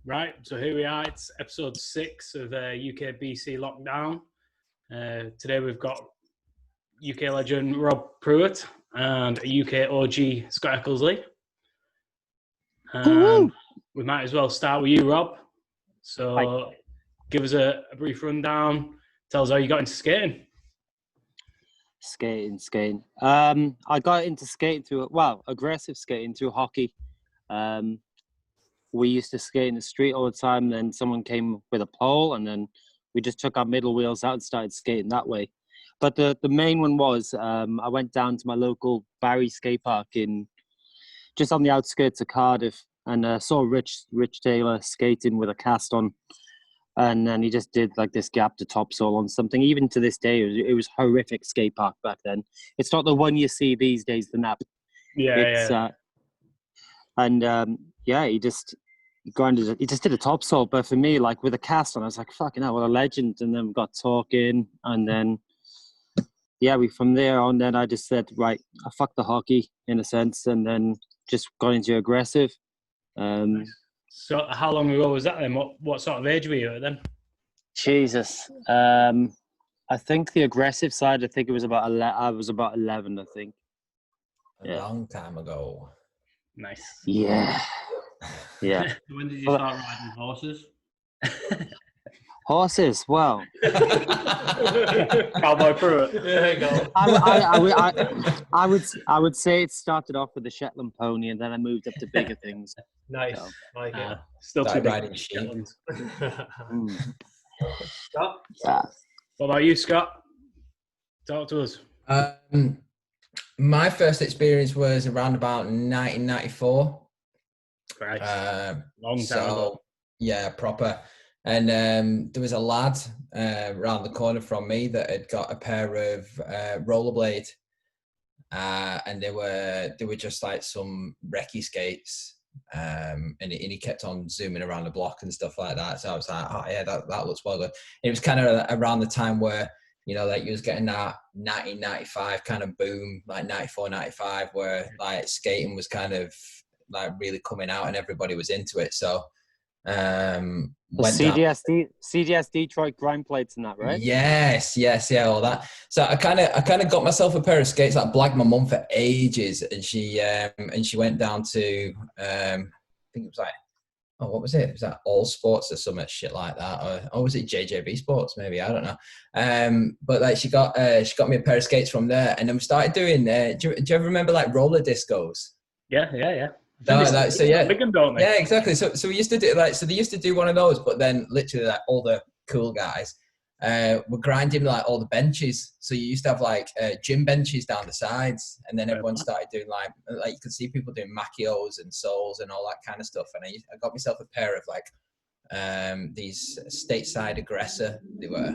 Right, so here we are. It's episode 6 of UK-BC Lockdown. Today we've got UK legend Rob Pruett and a UK OG Scott Eckersley. And we might as well start with you, Rob. So give us a brief rundown. Tell us how you got into skating. Skating. I got into skating aggressive skating through hockey. We used to skate in the street all the time. And then someone came with a pole, and then we just took our middle wheels out and started skating that way. But the main one was I went down to my local Barry skate park just on the outskirts of Cardiff, and saw Rich Taylor skating with a cast on. And then he just did like this gap to topsoil on something. Even to this day, it was horrific skate park back then. It's not the one you see these days, the nap. Yeah. He just grinded it. He just did a topsoil. But for me, like with a cast on, I was like, fucking hell, what a legend. And then we got talking. And then, from there on, then I just said, right, I fucked the hockey in a sense. And then just got into aggressive. So how long ago was that then? What sort of age were you at then? Jesus. I think the aggressive side, I think it was I was about 11, I think. A long time ago. Nice. Yeah. When did you start riding horses? Horses, well. Cowboy Pruett. There you go. I would say it started off with the Shetland pony, and then I moved up to bigger things. Nice. So, like it. Still too riding sheep. Scott? Yeah. What about you, Scott? Talk to us. My first experience was around about 1994. Right. Long time ago. Yeah, proper. And there was a lad around the corner from me that had got a pair of rollerblade, and they were just like some recce skates, and he kept on zooming around the block and stuff like that. So I was like, oh yeah, that looks well good. It was kind of around the time where, you know, like you was getting that 1995 kind of boom, like 94, 95, where like skating was kind of like really coming out and everybody was into it. So CDS Detroit grind plates and that, right? Yes, all that. So I kind of got myself a pair of skates. I blagged my mum for ages, and she went down to I think it was like, what was it? Was that All Sports or some shit like that, or was it JJB Sports? Maybe, I don't know. But like she got me a pair of skates from there, and then we started doing. Do you ever remember like roller discos? Yeah. Yeah, exactly. So we used to do they used to do one of those, but then literally like all the cool guys were grinding like all the benches. So you used to have like gym benches down the sides, and then everyone started doing like you could see people doing machios and soles and all that kind of stuff. And I got myself a pair of like these stateside aggressor. They were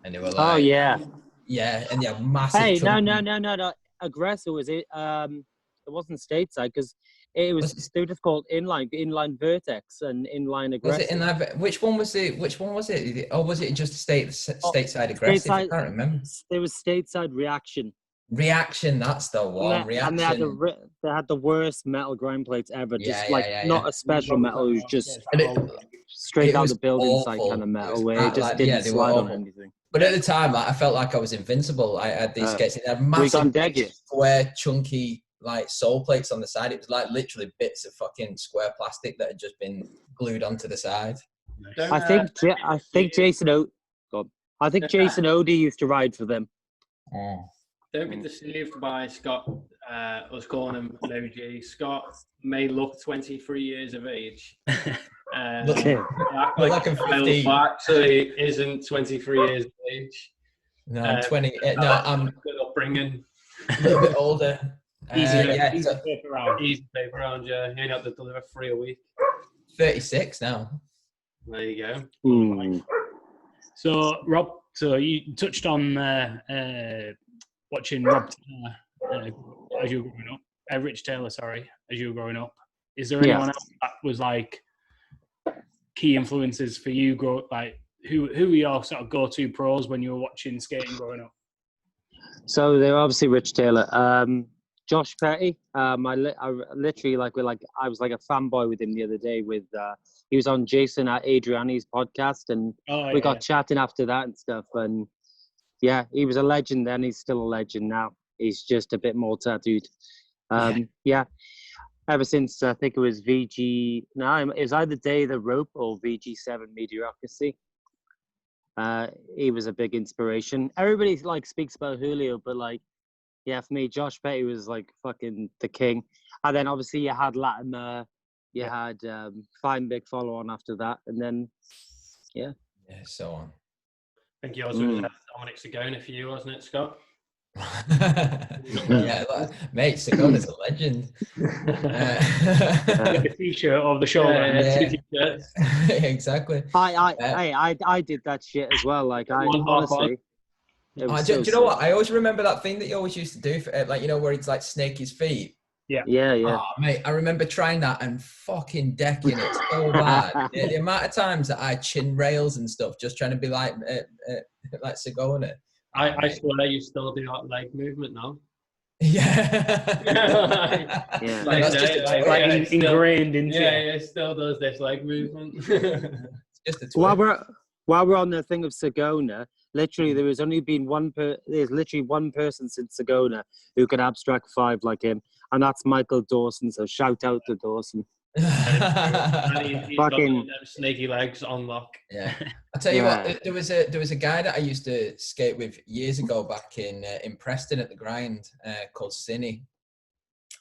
like, oh yeah, and yeah, massive. Hey, no. Aggressor was it? It wasn't stateside because they were just called inline vertex and inline aggressive. Was it inline? Which one was it? Or was it just stateside aggressive? I can't remember. There was stateside reaction. Reaction, that's the one. And they had the worst metal grind plates ever. Not a special metal. It was just straight down the building site kind of metal where it just didn't slide on anything. But at the time, I felt like I was invincible. I had these skates. They had massive, square, chunky, like sole plates on the side. It was like literally bits of fucking square plastic that had just been glued onto the side. I think Jason Odie used to ride for them. Don't be deceived by Scott, us calling him an OG. Scott may look 23 years of age. Like I'm 15. Actually isn't 23 years of age. No, I'm 20. No, I'm good upbringing. A little bit older. Easy paper round, yeah. You ain't have to deliver 3 a week. 36 now. There you go. So, Rob, you touched on watching Rob Taylor as you were growing up. Rich Taylor, as you were growing up. Is there anyone else that was like key influences for you? Who were your sort of go-to pros when you were watching skating growing up? So they were obviously Rich Taylor. Josh Petty. I literally I was like a fanboy with him the other day. He was on Jason at Adriani's podcast, and we got chatting after that and stuff. And yeah, he was a legend then. He's still a legend now. He's just a bit more tattooed. Ever since I think it was VG. No, it was either Day of the Rope or VG7 Mediocrity. He was a big inspiration. Everybody like speaks about Julio, but like, yeah, for me, Josh Petty was like fucking the king. And then obviously you had Latimer, you had Fine Big follow on after that, and then so on. I think yours was Dominic Sagona for you, wasn't it, Scott? Mate, Sagona's a legend. The t-shirt of the shoulder. Exactly. I did that shit as well. Like honestly. Do you know what? I always remember that thing that you always used to do, for, where he'd like snake his feet. Yeah. Oh, mate, I remember trying that and fucking decking it so bad. The amount of times that I chin rails and stuff just trying to be like Sagona. I swear you still do that leg movement now. Yeah. That's just ingrained into it still does this leg movement. Just a while we're on the thing of Sagona, literally there's literally one person since Sagona who can abstract 5 like him, and that's Michael Dawson. So shout out to Dawson. He's got snaky legs on lock. Yeah, I tell you what, there was a guy that I used to skate with years ago back in Preston at the grind called Cinny,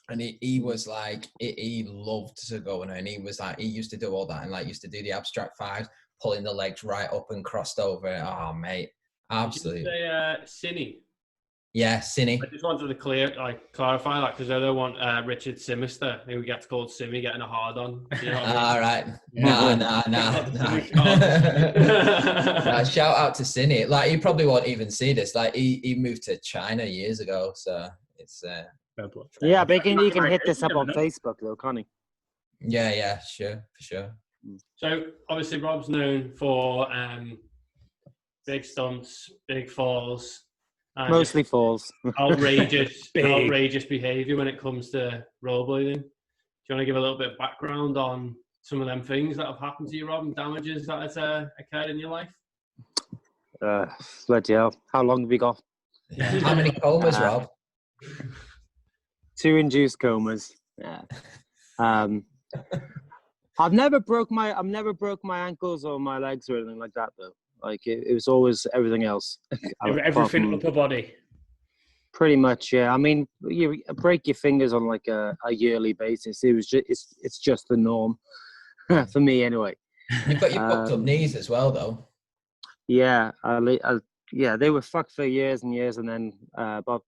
and he was like he loved Sagona, and he was like he used to do all that and like used to do the abstract 5s, pulling the legs right up and crossed over. Oh mate, absolutely. Did you say Cinny? Yeah, Cinny. I just wanted to clarify that because I don't want Richard Simister, who gets called Simmy, getting a hard on. You know all right. No. Shout out to Cinny. Like he probably won't even see this. Like he moved to China years ago, so it's. Yeah, but you can hit this up on Facebook though, can't he? Yeah, sure, for sure. So obviously Rob's known for big stunts, big falls. Mostly falls. Outrageous behaviour when it comes to rollerblading. Do you want to give a little bit of background on some of them things that have happened to you, Rob, and damages that has occurred in your life? Bloody hell. How long have we got? Yeah. How many comas, Rob? 2 induced comas. Yeah. I've never broke my ankles or my legs or anything like that though. Like it was always everything else. Everything upper body. Pretty much, yeah. I mean, you break your fingers on like a yearly basis. It's just the norm for me anyway. You've got your fucked up knees as well, though. Yeah, they were fucked for years and years, and then about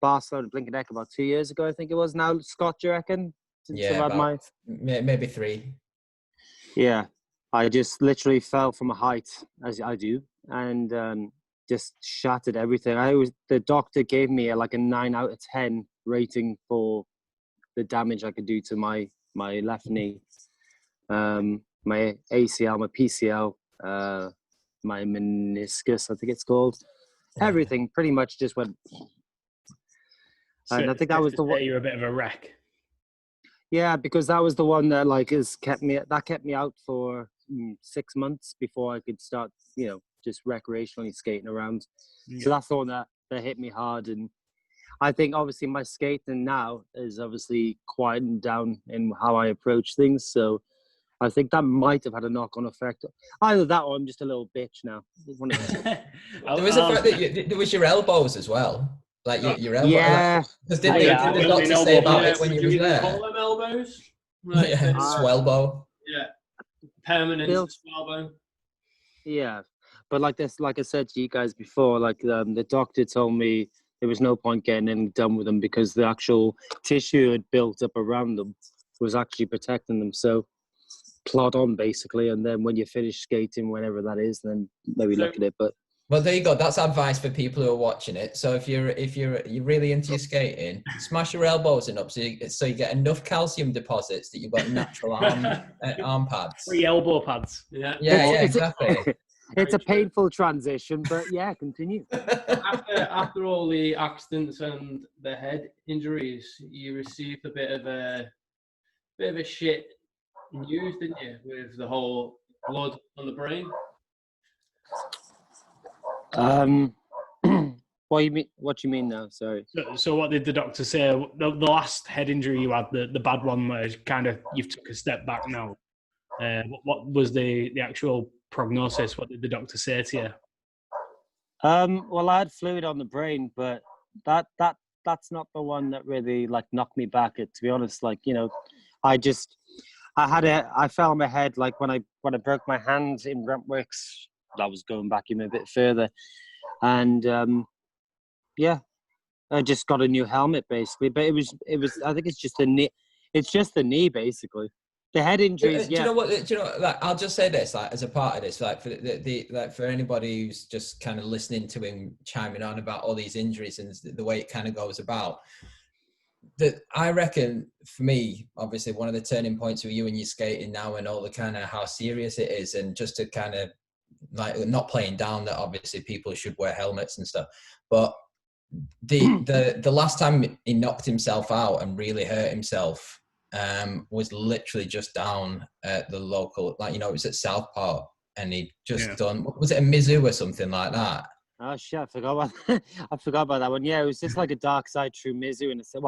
Barcelona, Blinkendeck about 2 years ago, I think it was. Now, Scott, do you reckon? Maybe 3. Yeah. I just literally fell from a height, as I do, and just shattered everything. The doctor gave me a 9 out of 10 rating for the damage I could do to my left knee, my ACL, my PCL, my meniscus, I think it's called. Everything pretty much just went. And I think that was the one. You're a bit of a wreck. Yeah, because that was the one that kept me out for 6 months before I could start, just recreationally skating around. Yeah. So that's the one that hit me hard. And I think obviously my skating now is obviously quietened down in how I approach things. So I think that might have had a knock-on effect. Either that or I'm just a little bitch now. There was the fact that there was your elbows as well. Like your elbows. Yeah. Because did the doctor say about it when you were there? Call them elbows? Swellbow. Yeah. Permanent swellbow. Yeah. But like I said to you guys before, the doctor told me there was no point getting anything done with them because the actual tissue had built up around them was actually protecting them. So plod on basically, and then when you finish skating, whenever that is, then maybe look at it. But well, there you go. That's advice for people who are watching it. So if you're really into your skating, smash your elbows in up so you get enough calcium deposits that you've got natural arm pads. 3 elbow pads. Yeah, exactly. It's a painful transition, but yeah, continue. After all the accidents and the head injuries, you received a bit of a shit news, didn't you, with the whole blood on the brain? What do you mean now? Sorry. So what did the doctor say? The last head injury you had, the bad one, where kind of you've took a step back now. What was the actual prognosis? What did the doctor say to you? Well, I had fluid on the brain, but that's not the one that really like knocked me back. To be honest, like, you know, I fell on my head like when I broke my hand in Brentworks. That was going back even a bit further, and yeah, I just got a new helmet basically. But it was I think it's just the knee. It's just the knee basically. The head injuries. Do you know what? Do you know? Like, I'll just say this, like, as a part of this, like, for like for anybody who's just kind of listening to him chiming on about all these injuries and the way it kind of goes about. That I reckon, for me, obviously, one of the turning points with you and your skating now, and all the kind of how serious it is, and just to kind of like not playing down that obviously people should wear helmets and stuff, but the last time he knocked himself out and really hurt himself was literally just down at the local, like, you know, it was at Southport, and he just done, was it a Mizzou or something like that? Oh shit! I forgot about that one. Yeah, it was just like a dark side through Mizzou, and it's and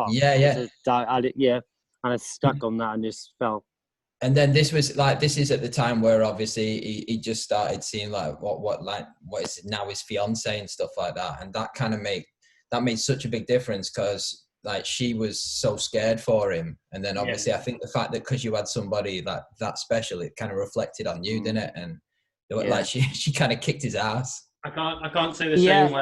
I stuck on that and just fell. And then this is at the time where obviously he just started seeing like what is now his fiance and stuff like that, and that kind of made such a big difference, because like she was so scared for him, and then obviously I think the fact that because you had somebody like that special, it kind of reflected on you, didn't it? And like she kind of kicked his ass. I can't say the same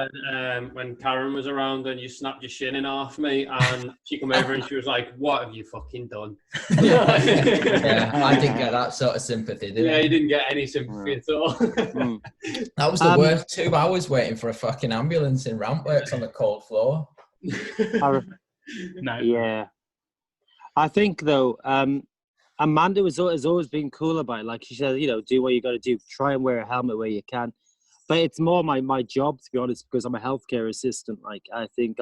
when Karen was around and you snapped your shin in half, mate, and she came over and she was like, "What have you fucking done?" Yeah, I didn't get that sort of sympathy, did I? Yeah, you didn't get any sympathy at all. That was the worst 2 hours waiting for a fucking ambulance in Rampworks on the cold floor. No. Yeah, I think though, Amanda has always been cool about it. Like she said, you know, do what you got to do. Try and wear a helmet where you can. But it's more my job, to be honest, because I'm a healthcare assistant. Like, I think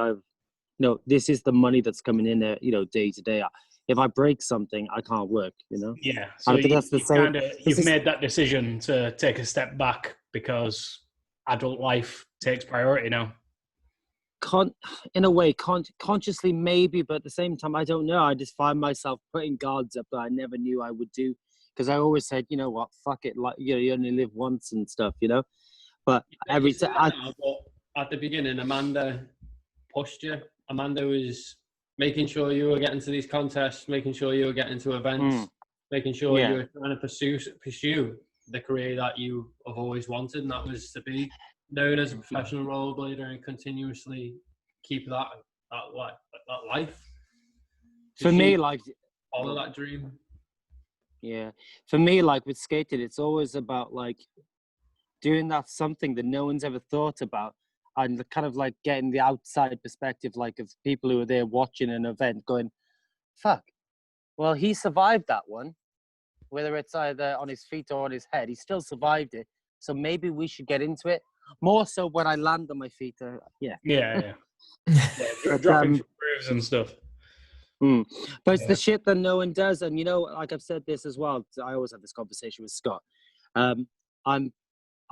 this is the money that's coming in there, you know, day to day. If I break something, I can't work, you know? Yeah. So I think that's the same. You've made that decision to take a step back because adult life takes priority now. In a way, consciously maybe, but at the same time, I don't know. I just find myself putting guards up that I never knew I would do, because I always said, you know what, fuck it, like, you know, you only live once and stuff, you know? But every time at the beginning, Amanda pushed you. Amanda was making sure you were getting to these contests, making sure you were getting to events, making sure you were trying to pursue the career that you have always wanted, and that was to be known as a professional rollerblader and continuously keep that life. For me, like, follow that dream. Yeah, for me, like with skating, it's always about like doing that something that no one's ever thought about, and kind of like getting the outside perspective, like of people who are there watching an event going, fuck, well, he survived that one, whether it's either on his feet or on his head, he still survived it. So maybe we should get into it more so when I land on my feet. Dropping grooves and stuff. But it's the shit that no one does. And, you know, like I've said this as well, I always have this conversation with Scott.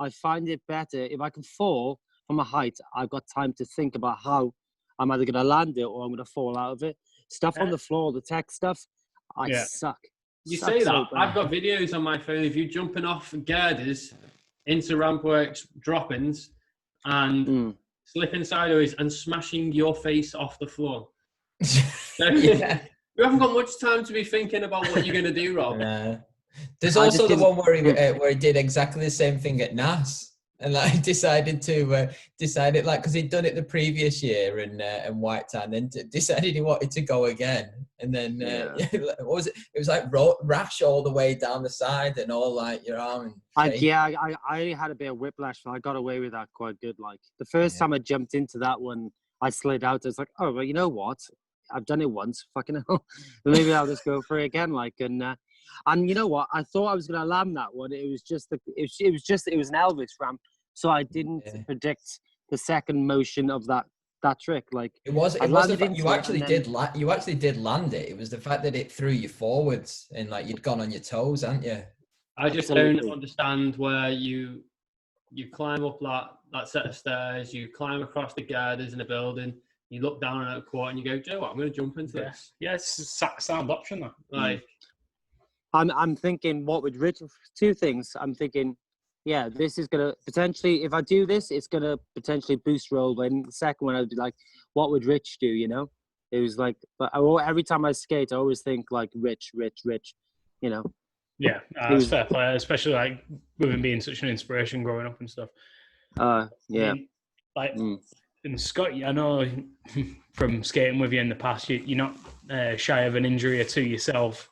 I find it better if I can fall from a height. I've got time to think about how I'm either going to land it or I'm going to fall out of it. Stuff on the floor, the tech stuff, I suck. You say that. I've got videos on my phone of you jumping off girders into Rampworks drop-ins and slipping sideways and smashing your face off the floor. You haven't got much time to be thinking about what you're going to do, Rob. There's also the one where he did exactly the same thing at NAS, and like decided like, because he'd done it the previous year in Whitetown, then decided he wanted to go again, and then what was it? It was like rash all the way down the side and all like your arm. I had a bit of whiplash, but I got away with that quite good. Like the first time I jumped into that one, I slid out. I was like, oh, well, you know what? I've done it once. Fucking hell. Maybe I'll just go for it again. Like, and And you know what? I thought I was going to land that one. It was an Elvis ramp, so I didn't predict the second motion of that trick. Like it was the fact you actually did land it. It was the fact that it threw you forwards and like you'd gone on your toes, hadn't you? I just don't understand where you climb up that set of stairs, you climb across the girders in a building, you look down at a court and you go, do you know what, I'm going to jump into this. Yeah, it's a sound option though. Like, I'm thinking, what would Rich? Two things. I'm thinking, yeah, this is gonna potentially, if I do this, it's gonna potentially boost roll. But in the second one, I'd be like, what would Rich do? You know, it was like, but every time I skate, I always think like Rich. You know. Yeah, that's fair play, especially like with him being such an inspiration growing up and stuff. Yeah. And Scott, I know from skating with you in the past, you're not shy of an injury or two yourself.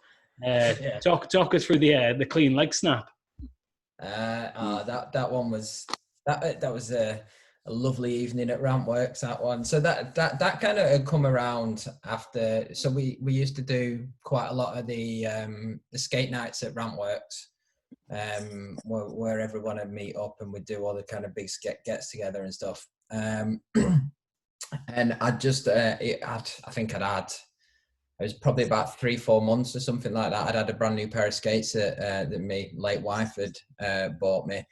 Talk us through the clean leg snap. That one was that was a lovely evening at Rampworks. That one. So that kind of had come around after. So we used to do quite a lot of the skate nights at Rampworks, where everyone would meet up and we'd do all the kind of big gets together and stuff. And I just it was probably about 3-4 months or something like that. I'd had a brand new pair of skates that my late wife had bought me.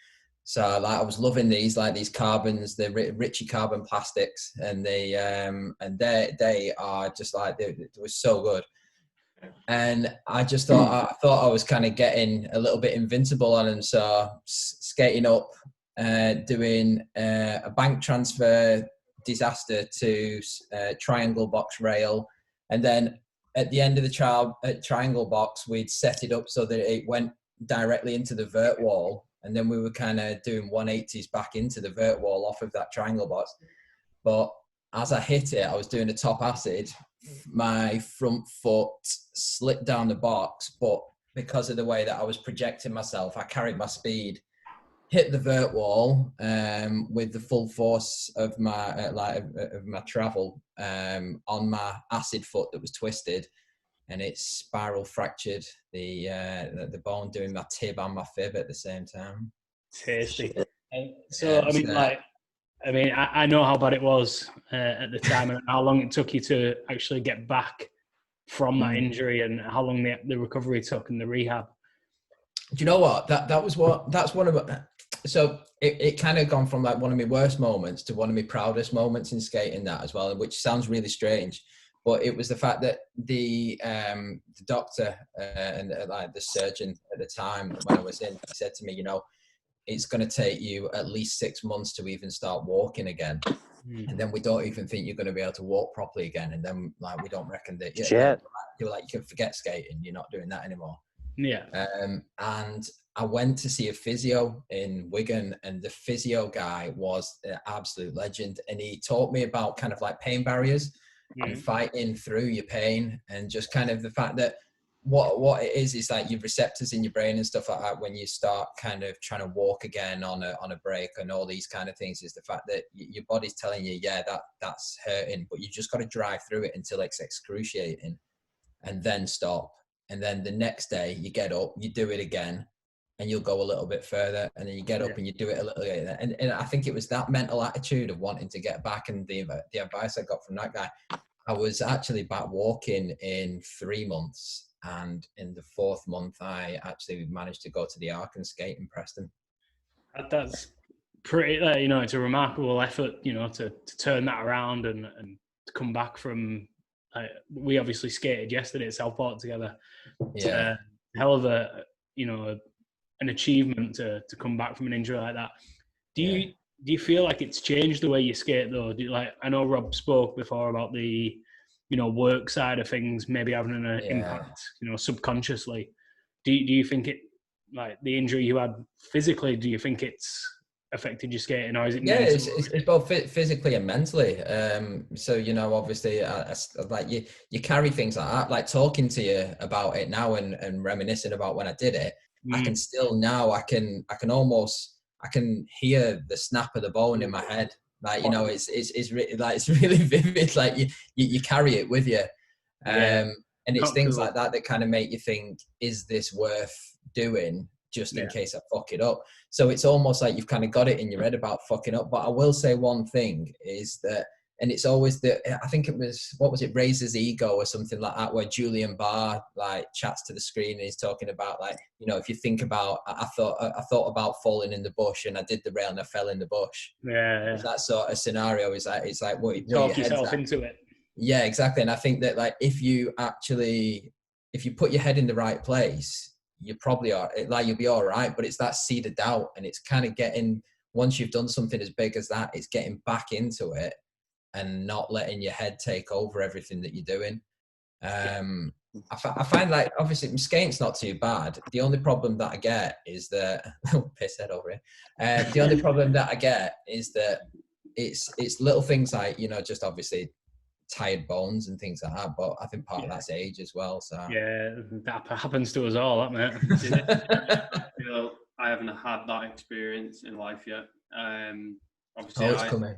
So like I was loving these carbons, the Ritchie carbon plastics, and they are just like they were so good. And I just thought I was kind of getting a little bit invincible on them. So skating up, doing a bank transfer disaster to triangle box rail, and then at the end of the triangle box, we'd set it up so that it went directly into the vert wall, and then we were kind of doing 180s back into the vert wall off of that triangle box. But as I hit it, I was doing a top acid. My front foot slipped down the box, but because of the way that I was projecting myself, I carried my speed, hit the vert wall with the full force of my of my travel on my acid foot that was twisted, and it spiral fractured the bone, doing my tib and my fib at the same time. Tasty. So I know how bad it was at the time and how long it took you to actually get back from that injury and how long the recovery took and the rehab. Do you know what? That's one of my, so it kind of gone from like one of my worst moments to one of my proudest moments in skating that as well, which sounds really strange, but it was the fact that the doctor and like the surgeon at the time when I was in, he said to me, you know, it's going to take you at least 6 months to even start walking again. And then we don't even think you're going to be able to walk properly again. And then like, we don't reckon that you're like, you can forget skating. You're not doing that anymore. Yeah. And I went to see a physio in Wigan, and the physio guy was an absolute legend. And he taught me about kind of like pain barriers and fighting through your pain, and just kind of the fact that what it is like your receptors in your brain and stuff like that when you start kind of trying to walk again on a break and all these kind of things, is the fact that your body's telling you, that's hurting, but you just got to drive through it until it's excruciating and then stop. And then the next day you get up, you do it again, and you'll go a little bit further, and then you get up and you do it a little bit. And I think it was that mental attitude of wanting to get back, and the advice I got from that guy. I was actually back walking in 3 months. And in the 4th month, I actually managed to go to the Ark and skate in Preston. That's pretty, it's a remarkable effort, to turn that around and to come back from, we obviously skated yesterday at Southport together. Yeah. Hell of a, an achievement to come back from an injury like that. Do you feel like it's changed the way you skate though? I know Rob spoke before about the, work side of things maybe having an impact, subconsciously. Do you think it, like the injury you had physically, do you think it's affected your skating, or is it? Yeah, it's both physically and mentally. So obviously, like you carry things like that. Like talking to you about it now and reminiscing about when I did it, I can still now I can hear the snap of the bone in my head. Like it's really vivid. Like you carry it with you. And it's Not things cool. like that that kind of make you think, is this worth doing just in case I fuck it up? So it's almost like you've kind of got it in your head about fucking up. But I will say one thing is that, and it's always I think it was, what was it, Razor's Ego or something like that, where Julian Barr like chats to the screen and he's talking about like, you know, if you think about, I thought about falling in the bush and I did the rail and I fell in the bush. Yeah. That sort of scenario is like, it's like what Talk your head's yourself at. into it. Yeah, exactly. And I think that like if you put your head in the right place, you probably are like, you'll be all right. But it's that seed of doubt, and it's kind of getting, once you've done something as big as that, it's getting back into it and not letting your head take over everything that you're doing. I find like, obviously skating's not too bad. The only problem that I get is that piss head over here. The only problem that I get is that it's little things like, you know, just obviously tired bones and things like that. But I think part of that's age as well. So yeah, that happens to us all, that mate. You know, I haven't had that experience in life yet. Obviously, it's coming.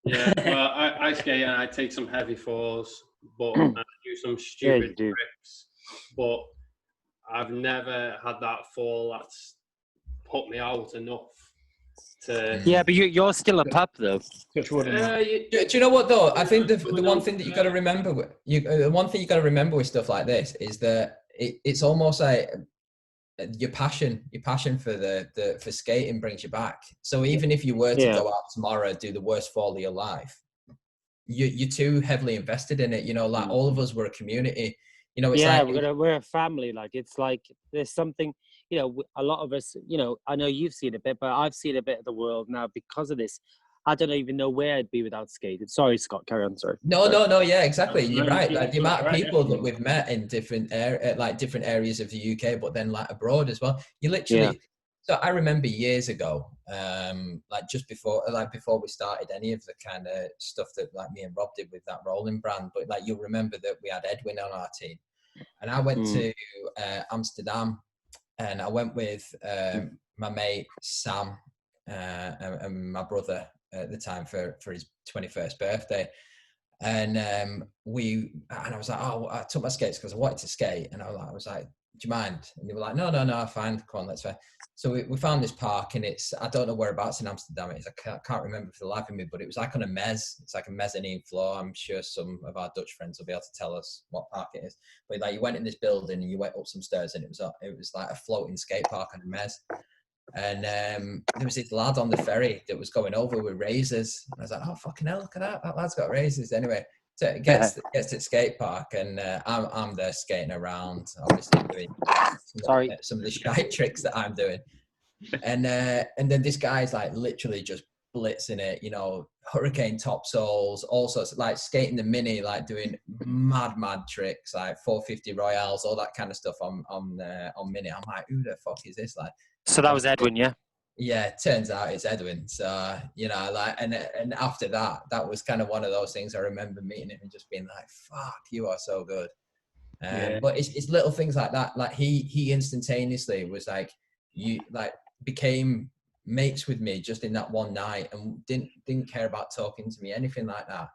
Yeah, well, I skate and I take some heavy falls, but I do some stupid tricks. But I've never had that fall that's put me out enough to. Yeah, but you're still a pup though. Do you know what though? I think the one thing that you got to remember with stuff like this is that it's almost like your passion for skating brings you back. So even if you were to go out tomorrow, do the worst fall of your life, you're too heavily invested in it. You know, like all of us were a community. You know, it's like we're a family. Like it's like there's something. You know, a lot of us. You know, I know you've seen a bit, but I've seen a bit of the world now because of this. I don't even know where I'd be without skating. Sorry, Scott. Carry on. Sorry. No. Yeah, exactly. You're right. Like the amount of people that we've met in different areas of the UK, but then like abroad as well. You literally. Yeah. So I remember years ago, like just before we started any of the kind of stuff that like me and Rob did with that rolling brand. But like you'll remember that we had Edwin on our team, and I went to Amsterdam, and I went with my mate Sam and my brother at the time for his 21st birthday. And I was like, oh, I took my skates because I wanted to skate. And I was like, do you mind? And they were like, no, fine. Come on, let's go. So we found this park, and I don't know whereabouts in Amsterdam it is. I can't remember for the life of me, but it was like on a mez. It's like a mezzanine floor. I'm sure some of our Dutch friends will be able to tell us what park it is. But like you went in this building and you went up some stairs, and it was like a floating skate park on a mez. And there was this lad on the ferry that was going over with razors. And I was like, oh, fucking hell, look at that. That lad's got razors. Anyway, so it gets to the skate park, and I'm there skating around, obviously doing some of the shite tricks that I'm doing. And then this guy's like literally just blitzing it, you know, hurricane top soles, all sorts, like skating the mini, like doing mad tricks, like 450 royales, all that kind of stuff on mini. I'm like, who the fuck is this? Like, so that was Edwin, yeah? Yeah, turns out it's Edwin. So, you know, like, and after that was kind of one of those things. I remember meeting him and just being like, fuck, you are so good. But it's little things like that. Like he instantaneously was like, became mates with me just in that one night, and didn't care about talking to me, anything like that.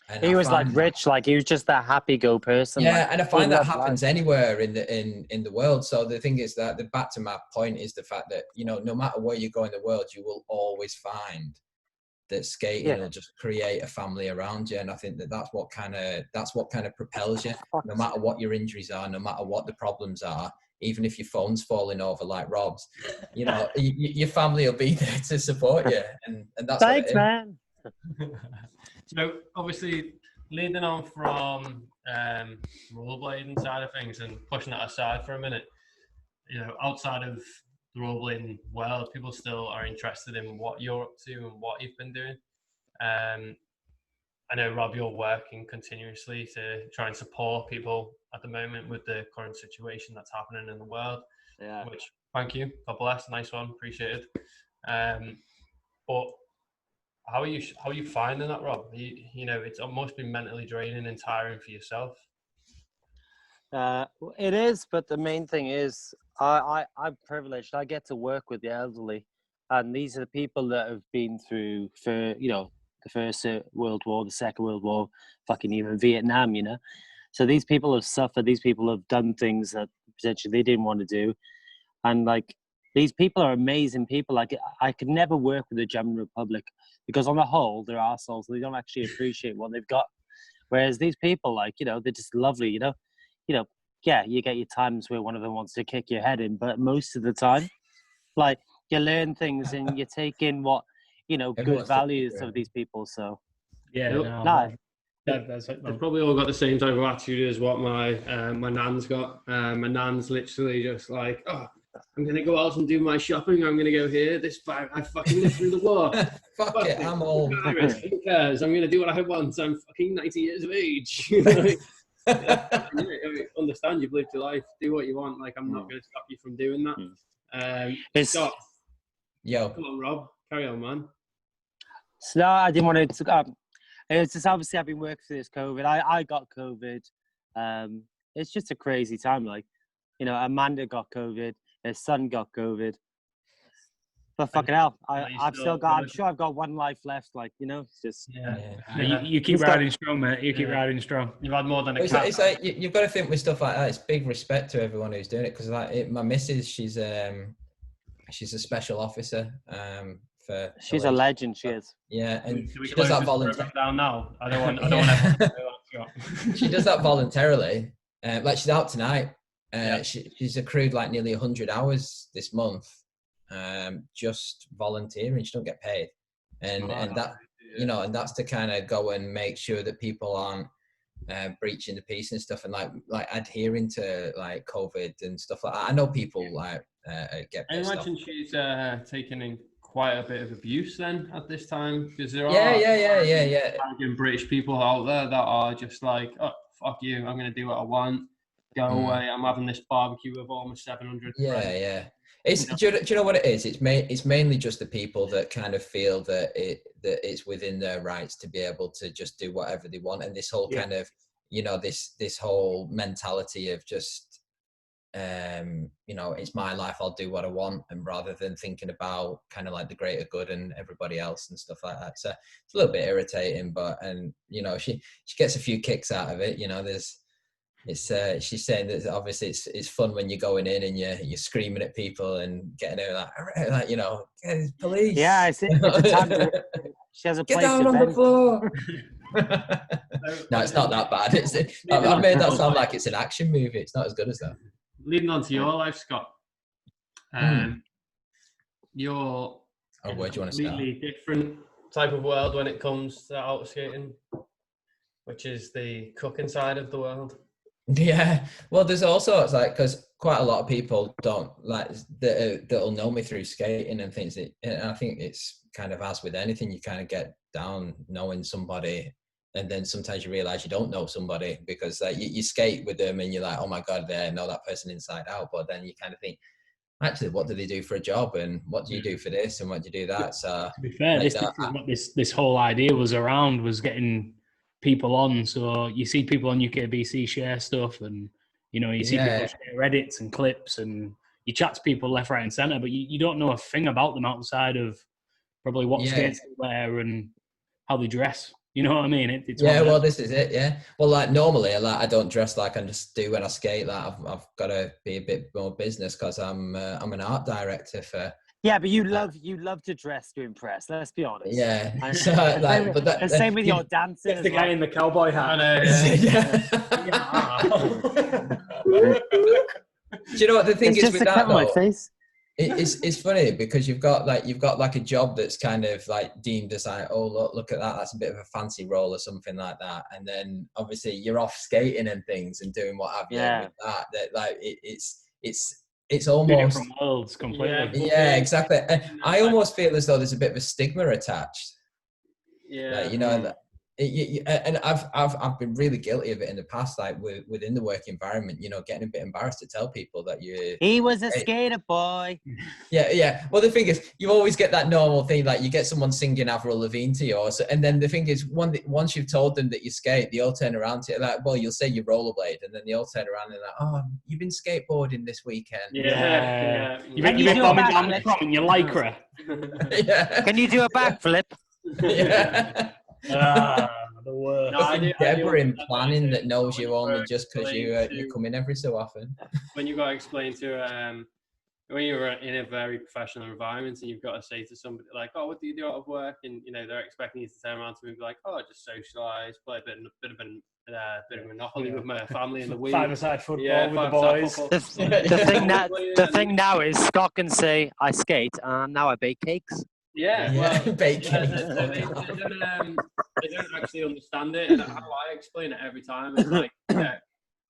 And he was like rich, like he was just that happy-go person. Yeah, like, and I find that happens anywhere in the world. So the thing is that back to my point is the fact that, you know, no matter where you go in the world, you will always find that skating will just create a family around you. And I think that's what kind of propels you, no matter what your injuries are, no matter what the problems are. Even if your phone's falling over like Rob's, you know, your family will be there to support you, and that's thanks, man. So obviously, leading on from rollerblading side of things and pushing that aside for a minute, you know, outside of the rollerblading world, people still are interested in what you're up to and what you've been doing. I know, Rob, you're working continuously to try and support people at the moment with the current situation that's happening in the world. Yeah. Which, thank you. God bless. Nice one. Appreciated. But how are you finding that, Rob? You know, it must be mentally draining and tiring for yourself. It is, but the main thing is I'm privileged. I get to work with the elderly, and these are the people that have been through, the First World War, the Second World War, fucking even Vietnam, you know. So these people have suffered. These people have done things that potentially they didn't want to do, and like these people are amazing people. Like I could never work with the general public because on the whole they're arseholes. They don't actually appreciate what they've got. Whereas these people, like, you know, they're just lovely. Yeah, you get your times where one of them wants to kick your head in, but most of the time, like, you learn things and you take in what, you know, good values of these people. So yeah, they've probably all got the same type of attitude as what my nan's got. My nan's literally just like, oh, I'm gonna go out and do my shopping. I'm gonna go here. This bag, I fucking live through the war. Fuck it, I'm old. Who cares? I'm gonna do what I want. I'm fucking 90 years of age. I understand you've lived your life. Do what you want. Like, I'm not gonna stop you from doing that. Scott, yo, come on, Rob, carry on, man. So no, I didn't want to. It's just obviously I've been working through this COVID. I got COVID. It's just a crazy time. Like, you know, Amanda got COVID. His son got COVID. But fucking hell, I'm sure I've got one life left. Like, you know, it's just You keep riding strong, mate. You keep riding strong. You've had more than a cat. It's like you've got to think with stuff like that. It's big respect to everyone who's doing it because, like, my missus, she's a special officer. She's a legend. She is. Yeah, and she does that voluntarily. Down now. I don't want She does that voluntarily. Like, she's out tonight. She's accrued like nearly 100 hours this month. Just volunteering. She don't get paid, and that you know, and that's to kind of go and make sure that people aren't breaching the peace and stuff, and like adhering to like COVID and stuff like that. I know people like get pissed I imagine she's taking in quite a bit of abuse then at this time, because there are British people out there that are just like, oh, fuck you, I'm going to do what I want, go away, I'm having this barbecue with almost 700 friends. It's, do you know what it is? It's mainly just the people that kind of feel that it's within their rights to be able to just do whatever they want, and this whole kind of, you know, this whole mentality of just, you know, it's my life, I'll do what I want, and rather than thinking about kind of like the greater good and everybody else and stuff like that. So it's a little bit irritating, but, and you know, she gets a few kicks out of it. You know, she's saying that obviously it's fun when you're going in and you're screaming at people and getting her like, you know, police. Yeah, it's a time she has a place. Get down on the floor. No, it's not that bad. I've made that sound like it's an action movie. It's not as good as that. Leading on to your life, Scott. You're where do you want to start? Completely different type of world when it comes to outer skating, which is the cooking side of the world. Yeah, well, there's also, it's like, because quite a lot of people don't like that'll know me through skating and things. And I think it's kind of as with anything, you kind of get down knowing somebody, and then sometimes you realize you don't know somebody because you skate with them and you're like, oh my god, I know that person inside out. But then you kind of think, actually, what do they do for a job, and what do you do for this, and what do you do that? So to be fair, like this whole idea was around, was getting people on. So you see people on UKBC share stuff, and you know, you see people share edits and clips, and you chat to people left, right and centre, but you don't know a thing about them outside of probably what skates they wear and how they dress. You know what I mean? Well, this is it. Yeah. Well, like normally, like I don't dress like I just do when I skate. Like I've got to be a bit more business because I'm an art director for. Yeah, but you love to dress to impress. Let's be honest. Yeah. So, like, same with your dancing. It's the guy in the cowboy hat. Do you know what the thing is with that though? My face. It's funny because you've got like a job that's kind of like deemed as like, oh look at that, that's a bit of a fancy role or something like that, and then obviously you're off skating and things and doing what have you with that like it's almost different worlds completely. Yeah, exactly. I almost feel as though there's a bit of a stigma attached. Yeah, like, you know that. And I've been really guilty of it in the past, like within the work environment, you know, getting a bit embarrassed to tell people that he was a skater boy. Yeah. Well, the thing is, you always get that normal thing, like you get someone singing Avril Lavigne to you, and then the thing is, once you've told them that you skate, they all turn around to you like, well, you'll say you rollerblade, and then they all turn around and like, oh, you've been skateboarding this weekend. Yeah. You've been bombing down the front in your lycra. Yeah. Can you do a backflip? Yeah. the worst. No, I do Deborah in understand planning that that knows you only were just because you come in every so often. When you got to explain to when you're in a very professional environment and you've got to say to somebody like, "Oh, what do you do out of work?" and they're expecting you to turn around to me and be like, "Oh, I just socialise, play a bit of Monopoly with my family in the week, Five-a-side football with the boys." The thing now is Scott can say, "I skate, and now I bake cakes." Well, bake cakes. they don't actually understand it, and how I explain it every time is like,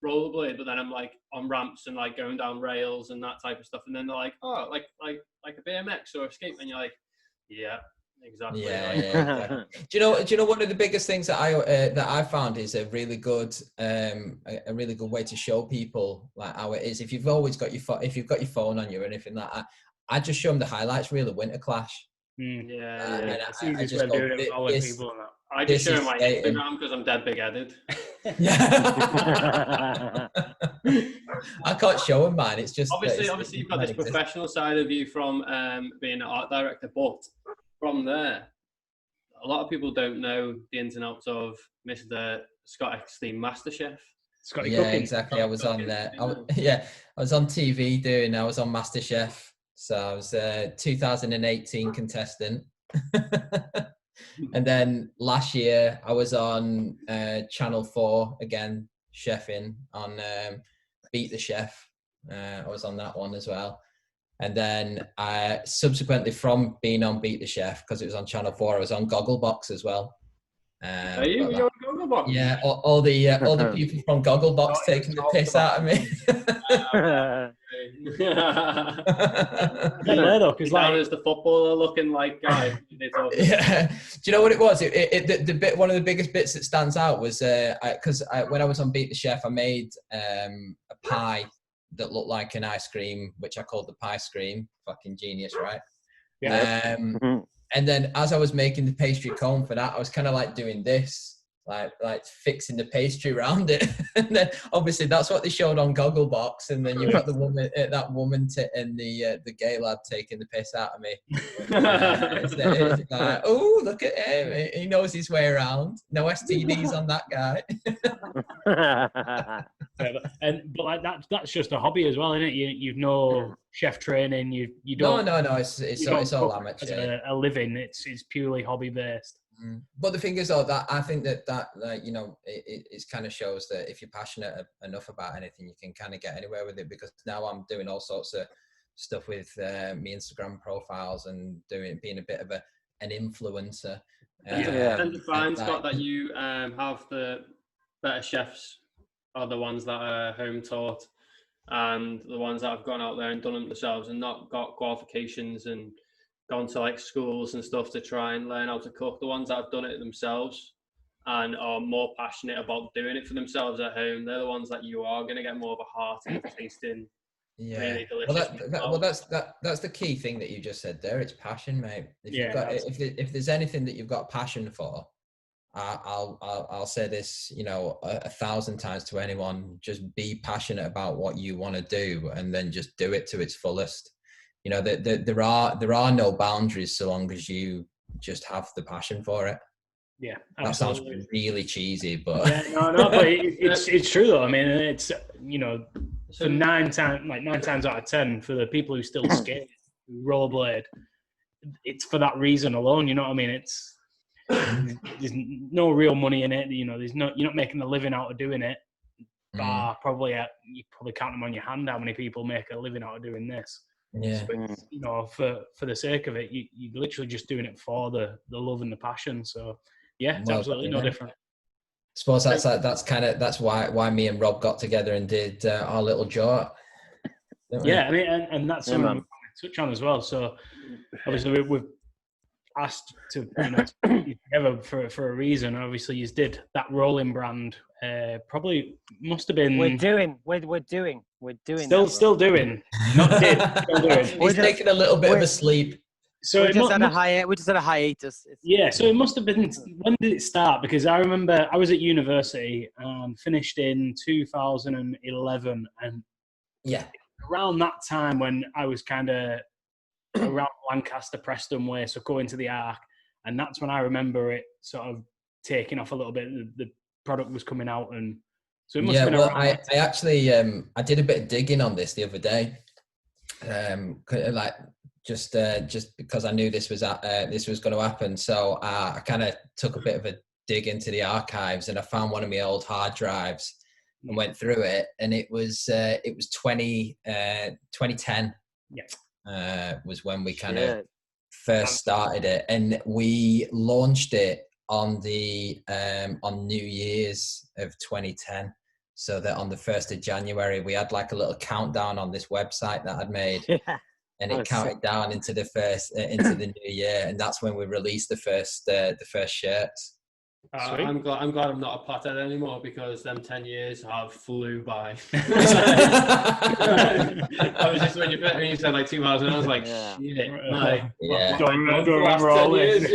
rollerblade, but then I'm like on ramps and like going down rails and that type of stuff, and then they're like, "Oh, like a BMX or a skate," and you're like, "Yeah, exactly." Exactly. Do you know one of the biggest things that I found is a really good way to show people like how it is. If you've always got your phone on you or anything like that, I just show them the highlights reel of Winter Clash. That's the I easiest just way of go, doing it with all the people and that. I just show my Instagram because I'm dead big-headed. I can't show them mine. It's just obviously you've got this professional side of you from being an art director, but from there, a lot of people don't know the ins and outs of Mr. Scott Eckersley MasterChef. Scotty yeah, cooking. exactly. I was on there. I was on TV I was on MasterChef. So I was a 2018 contestant. And then last year I was on Channel 4 again, chefing on Beat the Chef. I was on that one as well. And then I subsequently, from being on Beat the Chef, because it was on Channel 4, I was on Gogglebox as well. Are you on Gogglebox? Yeah, all the people from Gogglebox taking the piss out of me. Because like as the footballer looking like guy. Yeah. Do you know what it was? One of the biggest bits that stands out was because when I was on Beat the Chef, I made a pie that looked like an ice cream, which I called the pie scream. Fucking genius, right? yeah. And then as I was making the pastry cone for that, I was kind of like doing this, like fixing the pastry around it. And then obviously that's what they showed on Gogglebox. And then you've got the woman, and the gay lad taking the piss out of me. It's like, oh, look at him. He knows his way around. No STDs on that guy. But like that's just a hobby as well, isn't it? You've no chef training. You don't. No. It's all amateur. As a living, it's purely hobby based. But the thing is, though, that I think that it kind of shows that if you're passionate enough about anything, you can kind of get anywhere with it. Because now I'm doing all sorts of stuff with me Instagram profiles and being a bit of an influencer. You tend to find, Scott, that you have the better chefs are the ones that are home taught, and the ones that have gone out there and done it themselves and not got qualifications and gone to like schools and stuff to try and learn how to cook. The ones that have done it themselves and are more passionate about doing it for themselves at home, they're the ones that you are going to get more of a heart and tasting. Really delicious. That's the key thing that you just said there. It's passion, mate. If there's anything that you've got passion for, I'll say this, 1,000 times to anyone: just be passionate about what you want to do, and then just do it to its fullest. There are no boundaries so long as you just have the passion for it. Yeah, absolutely. That sounds really cheesy, but but it's true though. I mean, it's so 9 times out of 10 for the people who still skate, rollerblade, it's for that reason alone. You know what I mean? There's no real money in it. You're not making a living out of doing it. You probably count them on your hand how many people make a living out of doing this. Yeah. But, for the sake of it, you're literally just doing it for the love and the passion. So yeah, it's absolutely no different. I suppose that's why me and Rob got together and did our little jaunt. Yeah, I mean, and that's something we want to touch on as well. So obviously we've asked to together for a reason. Obviously, you did that rolling brand. Probably must have been. We're doing. Still doing. Not did. Still doing. He's taking a little bit of a sleep. So we just had a hiatus. Yeah, so it must have been. When did it start? Because I remember I was at university and finished in 2011, and around that time when I was kind of around Lancaster, Preston way, so going to the Arc, and that's when I remember it sort of taking off a little bit. The product was coming out, and so it must yeah. have been Well, around I that time. actually I did a bit of digging on this the other day, like just because I knew this was going to happen. So I kind of took a bit of a dig into the archives, and I found one of my old hard drives and went through it, and it was 2010. Yeah. Was when we kind of first started it, and we launched it on New Year's of 2010. So that on the 1st of January, we had like a little countdown on this website that I'd made, and it counted down into the new year, and that's when we released the first shirts. I'm glad I'm not a pothead anymore, because them 10 years have flew by. I was just when you said like 2000, I was like, shit. Like, yeah. Do I remember all this?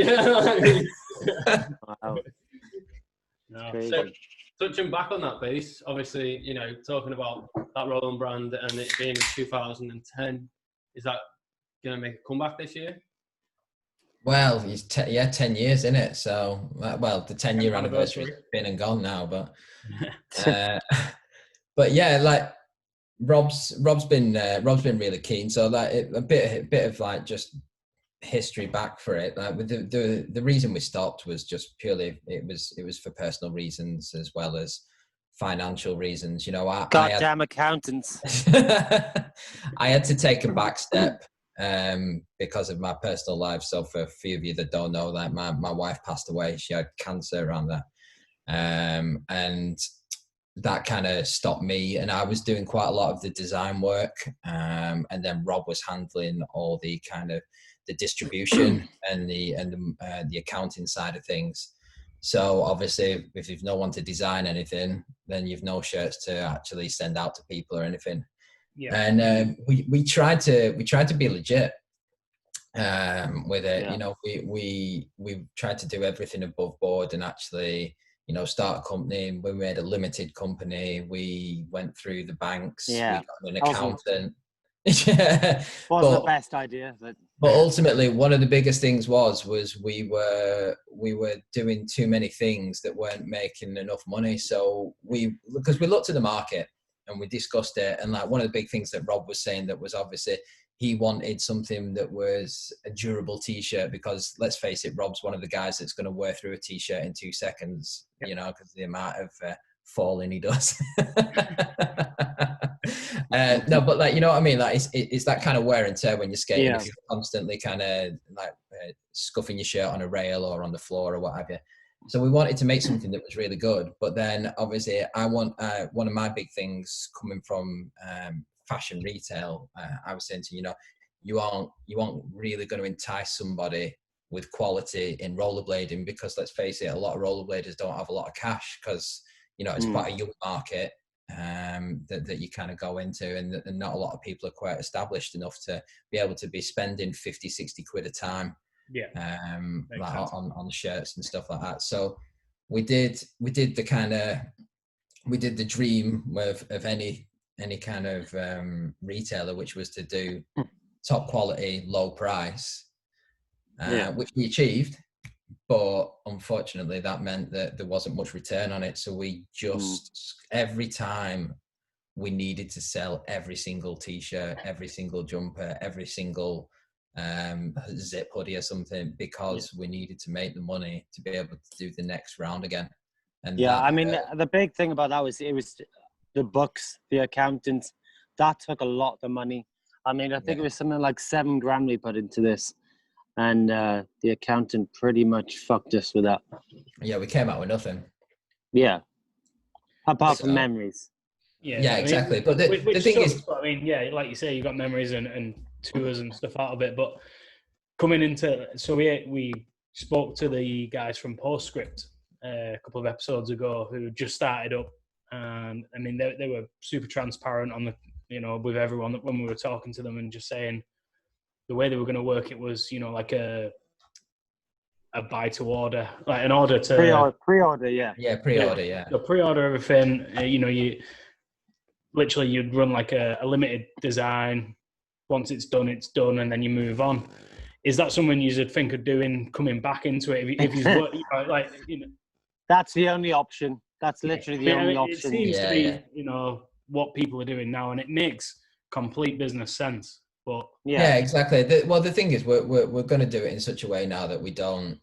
Wow. No. So, touching back on that base, obviously, you know, talking about that Roland brand and it being 2010, is that going to make a comeback this year? Well, it's 10 years, isn't it? So, well, the 10-year anniversary's been and gone now, but but yeah, like Rob's been really keen. So like a bit of like just history back for it. Like with the reason we stopped was just purely it was for personal reasons as well as financial reasons. You know, goddamn accountants. I had to take a back step because of my personal life. So for a few of you that don't know, like my wife passed away. She had cancer around that, and that kind of stopped me. And I was doing quite a lot of the design work, and then Rob was handling all the kind of the distribution and the accounting side of things. So obviously, if you've no one to design anything, then you've no shirts to actually send out to people or anything. Yeah. And we tried to be legit with it. Yeah. You know, we tried to do everything above board and actually, you know, start a company. We made a limited company. We went through the banks. Yeah. We got an accountant. Wasn't the best idea, but ultimately one of the biggest things was we were doing too many things that weren't making enough money. So because we looked at the market and we discussed it, and like one of the big things that Rob was saying that was obviously he wanted something that was a durable t-shirt, because let's face it, Rob's one of the guys that's going to wear through a t-shirt in 2 seconds, you know, because the amount of falling he does. No, but like, you know what I mean? Like it's that kind of wear and tear when you're skating. Yeah. If you're constantly kind of like scuffing your shirt on a rail or on the floor or what have you. So we wanted to make something that was really good. But then obviously I want one of my big things coming from fashion retail. I was saying to you know, you aren't really going to entice somebody with quality in rollerblading, because let's face it, a lot of rollerbladers don't have a lot of cash, because you know it's quite a young market that you kind of go into, and not a lot of people are quite established enough to be able to be spending 50-60 quid a time like on shirts and stuff like that. So we did the dream of any kind of retailer, which was to do top quality, low price, which we achieved. But unfortunately, that meant that there wasn't much return on it. So we just, every time we needed to sell every single t-shirt, every single jumper, every single zip hoodie or something, because we needed to make the money to be able to do the next round again. And I mean, the big thing about that was it was the books, the accountants. That took a lot of the money. I mean, I think it was something like $7,000 we put into this. And the accountant pretty much fucked us with that. Yeah, we came out with nothing. Yeah. Apart from memories. Yeah, exactly. But the thing is... I mean, yeah, like you say, you got memories and tours and stuff out of it. But coming into... So we spoke to the guys from Postscript a couple of episodes ago who just started up. And I mean, they were super transparent on the, you know, with everyone when we were talking to them and just saying... The way they were going to work it was, you know, like a buy to order, like an order to pre-order, yeah. Yeah, pre-order, yeah. So pre-order everything. You know, you'd run like a limited design. Once it's done, and then you move on. Is that something you'd think of doing, coming back into it? If you like, you know. That's the only option. That's literally the only option. It seems to be, what people are doing now, and it makes complete business sense. But yeah, exactly. The thing is, we're going to do it in such a way now that we don't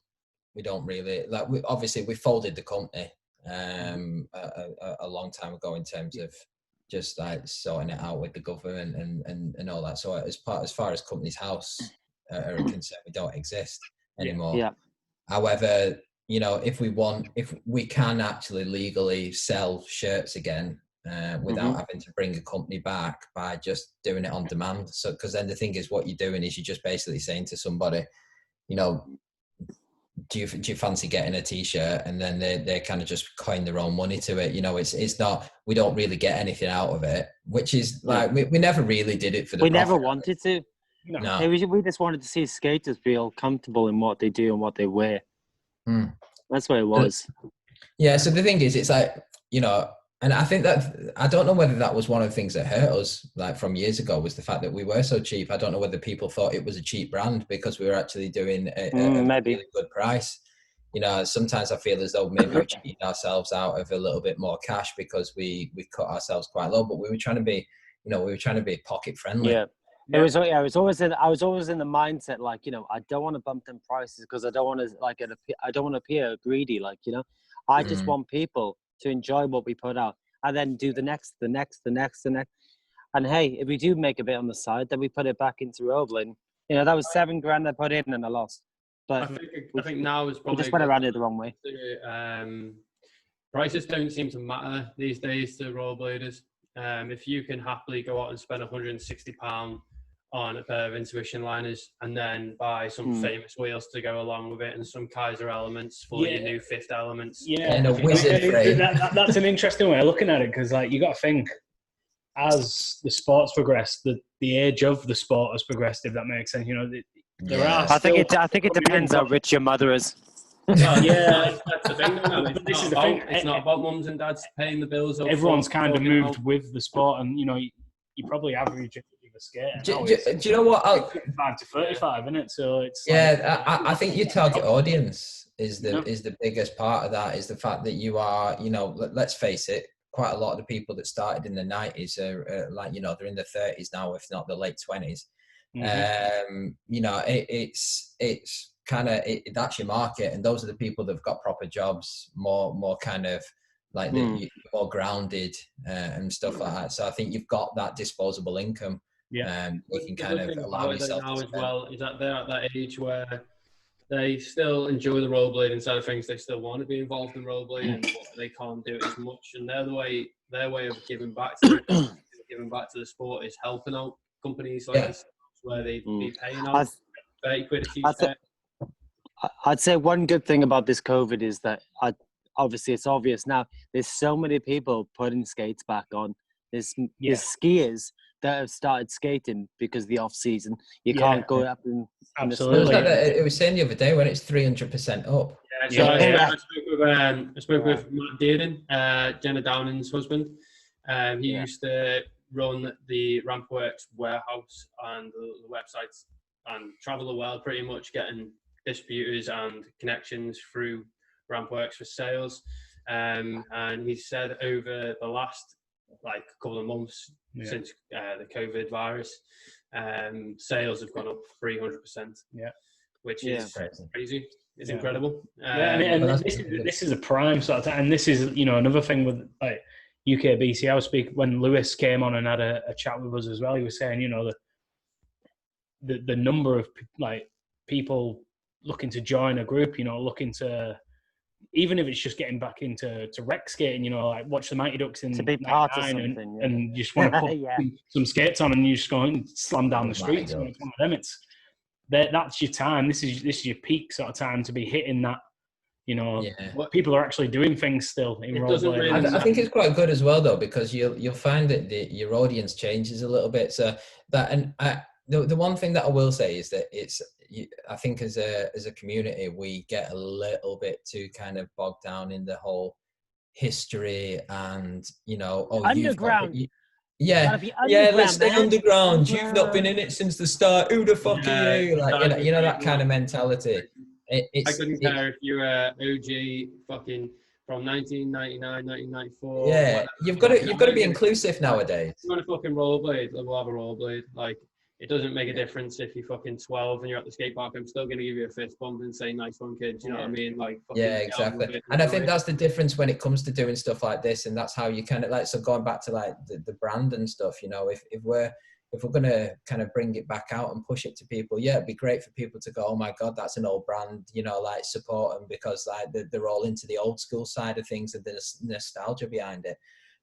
really like. Obviously, we folded the company a long time ago in terms of just like sorting it out with the government and all that. So as far as company's house are concerned, we don't exist anymore. Yeah. However, if we can actually legally sell shirts again without having to bring a company back by just doing it on demand. So, because then the thing is, what you're doing is you're just basically saying to somebody, do you fancy getting a t-shirt? And then they kind of just coin their own money to it. It's not, we don't really get anything out of it, which is like, we never really did it for the We profit. never wanted to. No. We just wanted to see skaters feel comfortable in what they do and what they wear. That's what it was. Yeah. So the thing is, it's like, and I think that, I don't know whether that was one of the things that hurt us, like from years ago, was the fact that we were so cheap. I don't know whether people thought it was a cheap brand because we were actually doing a really good price. Sometimes I feel as though maybe we're cheating ourselves out of a little bit more cash because we cut ourselves quite low, but we were trying to be, pocket friendly. Yeah. I was always in the mindset, like, I don't want to bump them prices because I don't want to appear greedy. Like, I just want people to enjoy what we put out and then do the next. And hey, if we do make a bit on the side, then we put it back into rolling. That was $7,000 I put in and I lost. But I think now is probably we just went around it the wrong way. Prices don't seem to matter these days to rollerbladers. If you can happily go out and spend £160 on a pair of Intuition liners and then buy some famous wheels to go along with it and some Kaiser elements for your new fifth elements. Yeah, and a wizard frame. That's an interesting way of looking at it, because like you got to think, as the sport's progressed, the age of the sport has progressed. If that makes sense, there are. I think it depends how rich your mother is. Yeah, that's the thing. This is the thing. It's not about mums and dads paying the bills. Everyone's kind of moved with the sport, and you probably average a skater. Do you know what? 5 to 35, isn't it? So it's I think your target audience is the biggest part of that. Is the fact that you are, let's face it, quite a lot of the people that started in the 90s are like, they're in their 30s now, if not the late 20s. It's kind of that's your market, and those are the people that've got proper jobs, more kind of like more grounded and stuff like that. So I think you've got that disposable income. Yeah, you can kind of allow yourself now to as well. Is that they're at that age where they still enjoy the rollerblading side of things. They still want to be involved in rollerblading, but they can't do it as much. And their way of giving back to the sport is helping out companies like this, where they'd be paying out 30 quid a t-shirt. I'd say one good thing about this COVID is that obviously it's obvious now. There's so many people putting skates back on. There's skiers that have started skating because of the off season. You can't go up and absolutely. It was saying the other day when it's 300% up. I spoke with Matt Dearden, Jenna Downing's husband. He used to run the Rampworks warehouse and the websites and travel the world pretty much, getting distributors and connections through Rampworks for sales. And he said over the last couple of months since the COVID virus, sales have gone up 300%. Yeah, which is crazy. It's incredible. And this is a prime sort of time. And this is another thing with like UKBC. I was speaking when Lewis came on and had a chat with us as well. He was saying the number of people looking to join a group, looking to, even if it's just getting back into rec skating, watch the Mighty Ducks in to be part of something, and you just want to put some skates on and you just go and slam down the streets. It's one of them. That's your time. This is your peak sort of time to be hitting that. People are actually doing things still in rollerblading. I think it's quite good as well though, because you'll find that your audience changes a little bit. So that the one thing that I will say is that I think as a community we get a little bit too kind of bogged down in the whole history and underground. Let's stay underground. You've not been in it since the start. Who the fuck are you? That kind of mentality. I couldn't care if you're OG fucking from 1999, 1994. Yeah, you've got to be inclusive nowadays. You want a fucking rollerblade, we'll have a rollerblade. Like, it doesn't make a difference if you're fucking 12 and you're at the skate park. I'm still going to give you a fist bump and say, nice one, kid. Do you know what I mean? Like, yeah, exactly. And I think that's the difference when it comes to doing stuff like this. And that's how you kind of like, so going back to like the brand and stuff, you know, if we're going to kind of bring it back out and push it to people, yeah, it'd be great for people to go, oh my God, that's an old brand, you know, like support them because like they're all into the old school side of things and the nostalgia behind it.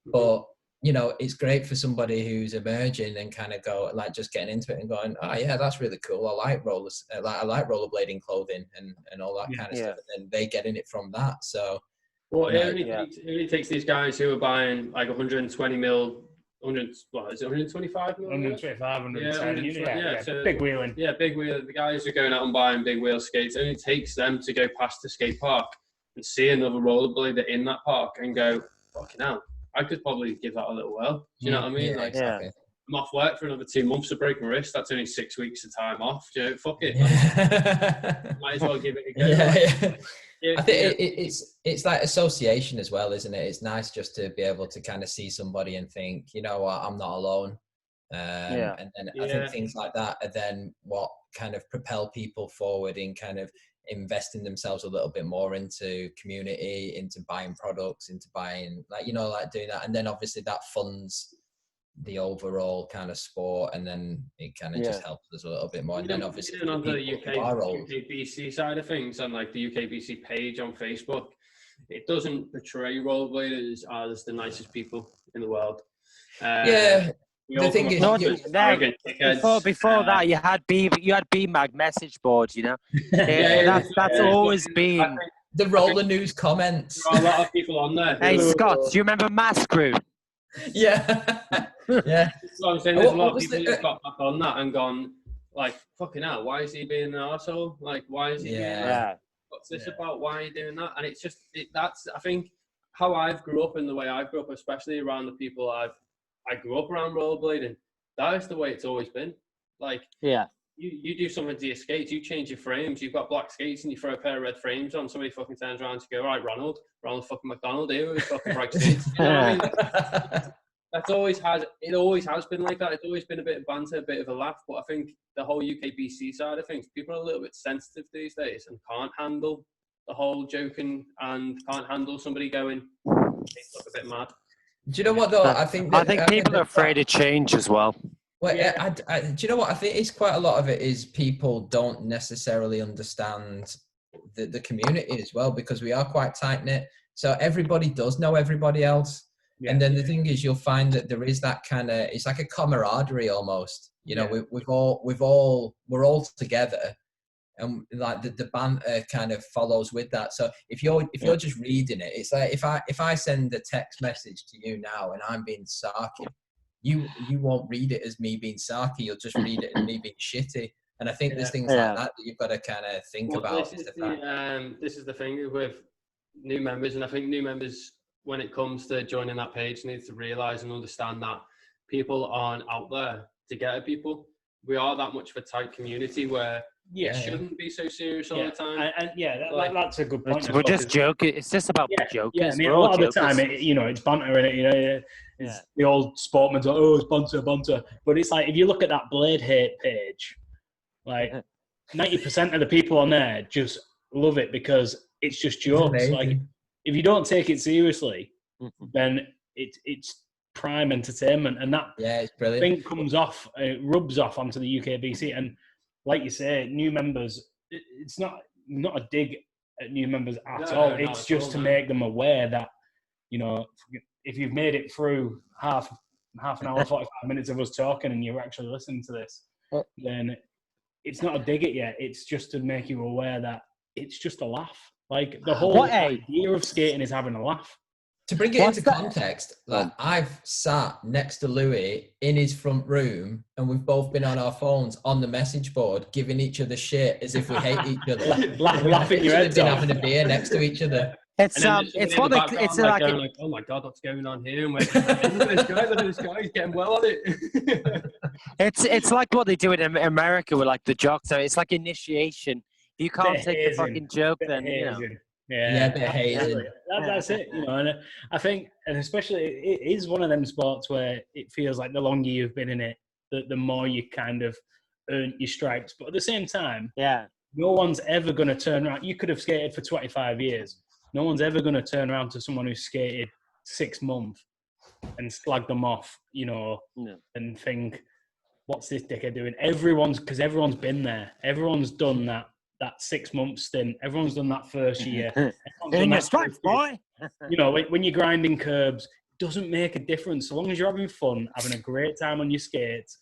But, you know, it's great for somebody who's emerging and kind of go like just getting into it and going, oh yeah, that's really cool. I like rollers, I like rollerblading clothing and all that kind of stuff. And they getting it from that. So, well, it only takes these guys who are buying like 120 mil. 100, what is it, 125 mil? 125, 110. Yeah, so, big wheeling. Yeah, big wheel. The guys who are going out and buying big wheel skates, it only takes them to go past the skate park and see another rollerblader in that park and go, fucking hell, I could probably give that a little whirl. Do you know what I mean? Yeah, like, exactly. I'm off work for another 2 months to break my wrist. That's only 6 weeks of time off. You know, fuck it. Might as well give it a go. I think it's like association as well, isn't it? It's nice just to be able to kind of see somebody and think, you know what, I'm not alone. And then I think things like that are then what kind of propel people forward in kind of investing themselves a little bit more into community, into buying products, into buying like, you know, like doing that. And then obviously that funds the overall kind of sport, and then it kind of just helps us a little bit more. And then obviously on the UKBC side of things, and like the UKBC page on Facebook, it doesn't portray rollerbladers as the nicest people in the world. The thing is, before that, you had BMAG message boards, you know. That's always been the roller news comments. There are a lot of people on there. Hey Scott, do you remember Mass Crew? Yeah. That's what I'm saying. There's a lot of people who've got back on that and gone, like, fucking hell, why is he being an arsehole? Like, why is he being like, what's this about? Why are you doing that? And it's just, that's, I think, how I've grew up and the way I grew up, especially around the people I grew up around rollerblading, that is the way it's always been. Like, you do something to your skates, you change your frames, you've got black skates and you throw a pair of red frames on, somebody fucking turns around to go, right, Ronald fucking McDonald here with his fucking bright skates. You know what I mean? It always has been like that. It's always been a bit of banter, a bit of a laugh. But I think the whole UKBC side of things, people are a little bit sensitive these days and can't handle the whole joking and can't handle somebody going, they look a bit mad. Do you know what though? I think people are afraid of change as well. Well, do you know what? I think it's quite a lot of it is people don't necessarily understand the community as well, because we are quite tight knit. So everybody does know everybody else. Yeah. And then the thing is, you'll find that there is that kind of, it's like a camaraderie almost. You know, we're all together, and like the banter kind of follows with that. So if you're just reading it, it's like if I send a text message to you now and I'm being sarky, you won't read it as me being sarky. You'll just read it as me being shitty. And I think there's things like that you've got to kind of think about. This is the thing with new members, and I think new members, when it comes to joining that page, need to realise and understand that people aren't out there to get at people. We are that much of a tight community where it shouldn't be so serious all the time. And that's a good point. We're just joking. It's just about joking. Yeah, I mean, a lot of the time, it's banter in it. You know, it's the old sportman's like, oh, it's banter. But it's like, if you look at that Blade Hate page, like 90% of the people on there just love it because it's just jokes. Like, if you don't take it seriously, then it's prime entertainment, and that it's brilliant. Thing comes off, it rubs off onto the UKBC. And like you say, new members, it's not a dig at new members at all. It's just to make them aware that, you know, if you've made it through half an hour, 45 minutes of us talking, and you're actually listening to this, then it's not a dig at you. It's just to make you aware that it's just a laugh. Like, the whole idea of skating is having a laugh. To bring it into context, like, I've sat next to Louis in his front room, and we've both been on our phones on the message board, giving each other shit as if we hate each other. laughing your heads off. Having a beer next to each other. It's like oh my God, what's going on here? And look at this guy, he's getting well at it. It's like what they do in America with like the jocks. So it's like initiation. If you can't take the fucking joke, then you know. Yeah, a bit hazing. That's it, you know. And I think, and especially, it is one of them sports where it feels like the longer you've been in it, the more you kind of earn your stripes. But at the same time, no one's ever going to turn around. You could have skated for 25 years. No one's ever going to turn around to someone who's skated 6 months and slag them off, you know, and think, what's this dickhead doing? Because everyone's been there. Everyone's done that 6 month stint. Everyone's done that first year. In your stripes, boy. You know, when you're grinding curbs, it doesn't make a difference. So long as you're having fun, having a great time on your skates,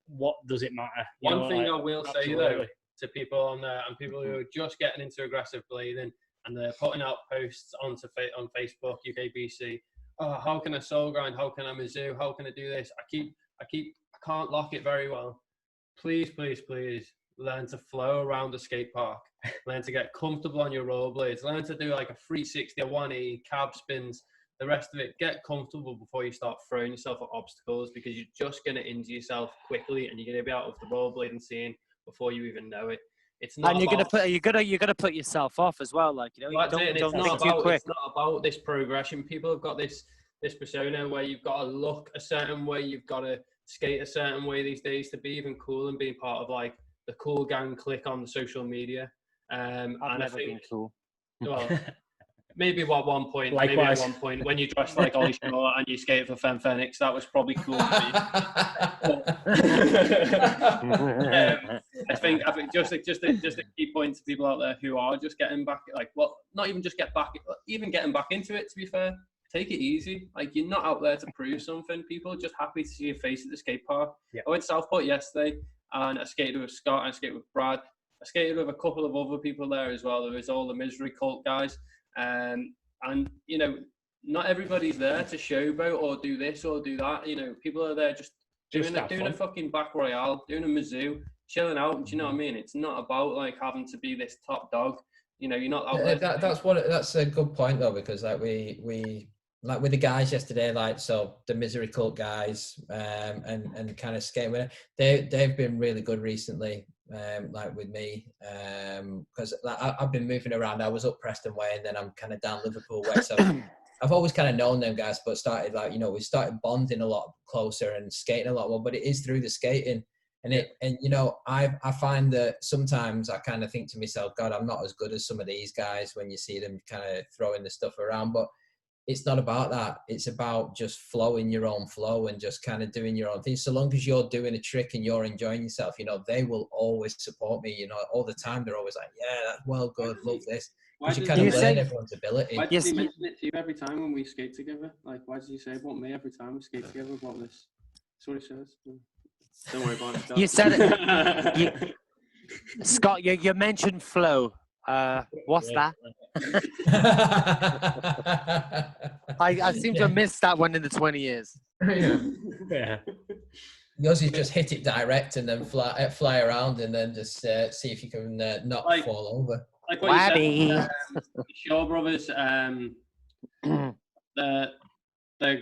what does it matter? One thing I will say, though, to people on there and people who are just getting into aggressive blading and they're putting out posts on Facebook, UKBC, oh, how can I soul grind? How can I Mizzou? How can I do this? I can't lock it very well. Please, please, please learn to flow around the skate park. Learn to get comfortable on your rollerblades. Learn to do like a 360, a 180, cab spins, the rest of it. Get comfortable before you start throwing yourself at obstacles, because you're just going to injure yourself quickly and you're going to be out of the rollerblading scene before you even know it. It's not. And you're gonna put yourself off as well. Like, you know, don't think too quick. It's not about this progression. People have got this persona where you've got to look a certain way, you've got to skate a certain way these days to be even cool and being part of like the cool gang clique on the social media. I've never been cool. Well, maybe at one point, when you dressed like Ollie Shaw and you skated for Fen Phoenix, that was probably cool. I think just a key point to people out there who are just getting back, like, well, not even just get back, even getting back into it. To be fair, take it easy. Like, you're not out there to prove something. People are just happy to see your face at the skate park. Yeah. I went to Southport yesterday and I skated with Scott and I skated with Brad. I skated with a couple of other people there as well. There was all the Misery Cult guys. And, you know, not everybody's there to showboat or do this or do that. You know, people are there just doing a fucking back royale, doing a Mizzou, chilling out. Do you know what I mean? It's not about like having to be this top dog. You know, you're not out there. That's a good point though, because like we like with the guys yesterday, like, so the Misery Cult guys, and kind of skating with it, they've been really good recently. Like with me, because like, I've been moving around. I was up Preston way, and then I'm kind of down Liverpool way. So I've always kind of known them guys, but started like, you know, we started bonding a lot closer and skating a lot more. But it is through the skating, and you know, I find that sometimes I kind of think to myself, God, I'm not as good as some of these guys when you see them kind of throwing the stuff around, but it's not about that. It's about just flowing your own flow and just kind of doing your own thing. So long as you're doing a trick and you're enjoying yourself, you know, they will always support me, you know, all the time. They're always like, yeah, that's well good, love this. Because you kind of learn everyone's ability. Why does he mention it to you every time when we skate together? Like, why does he say about me every time we skate together about this? That's what he says. Don't worry about it. You said it. Scott, you mentioned flow. What's that? I seem to have missed that one in the 20 years. Yeah. Yours is just hit it direct and then fly around and then just see if you can not fall over. Like what you said, the Shaw brothers, they're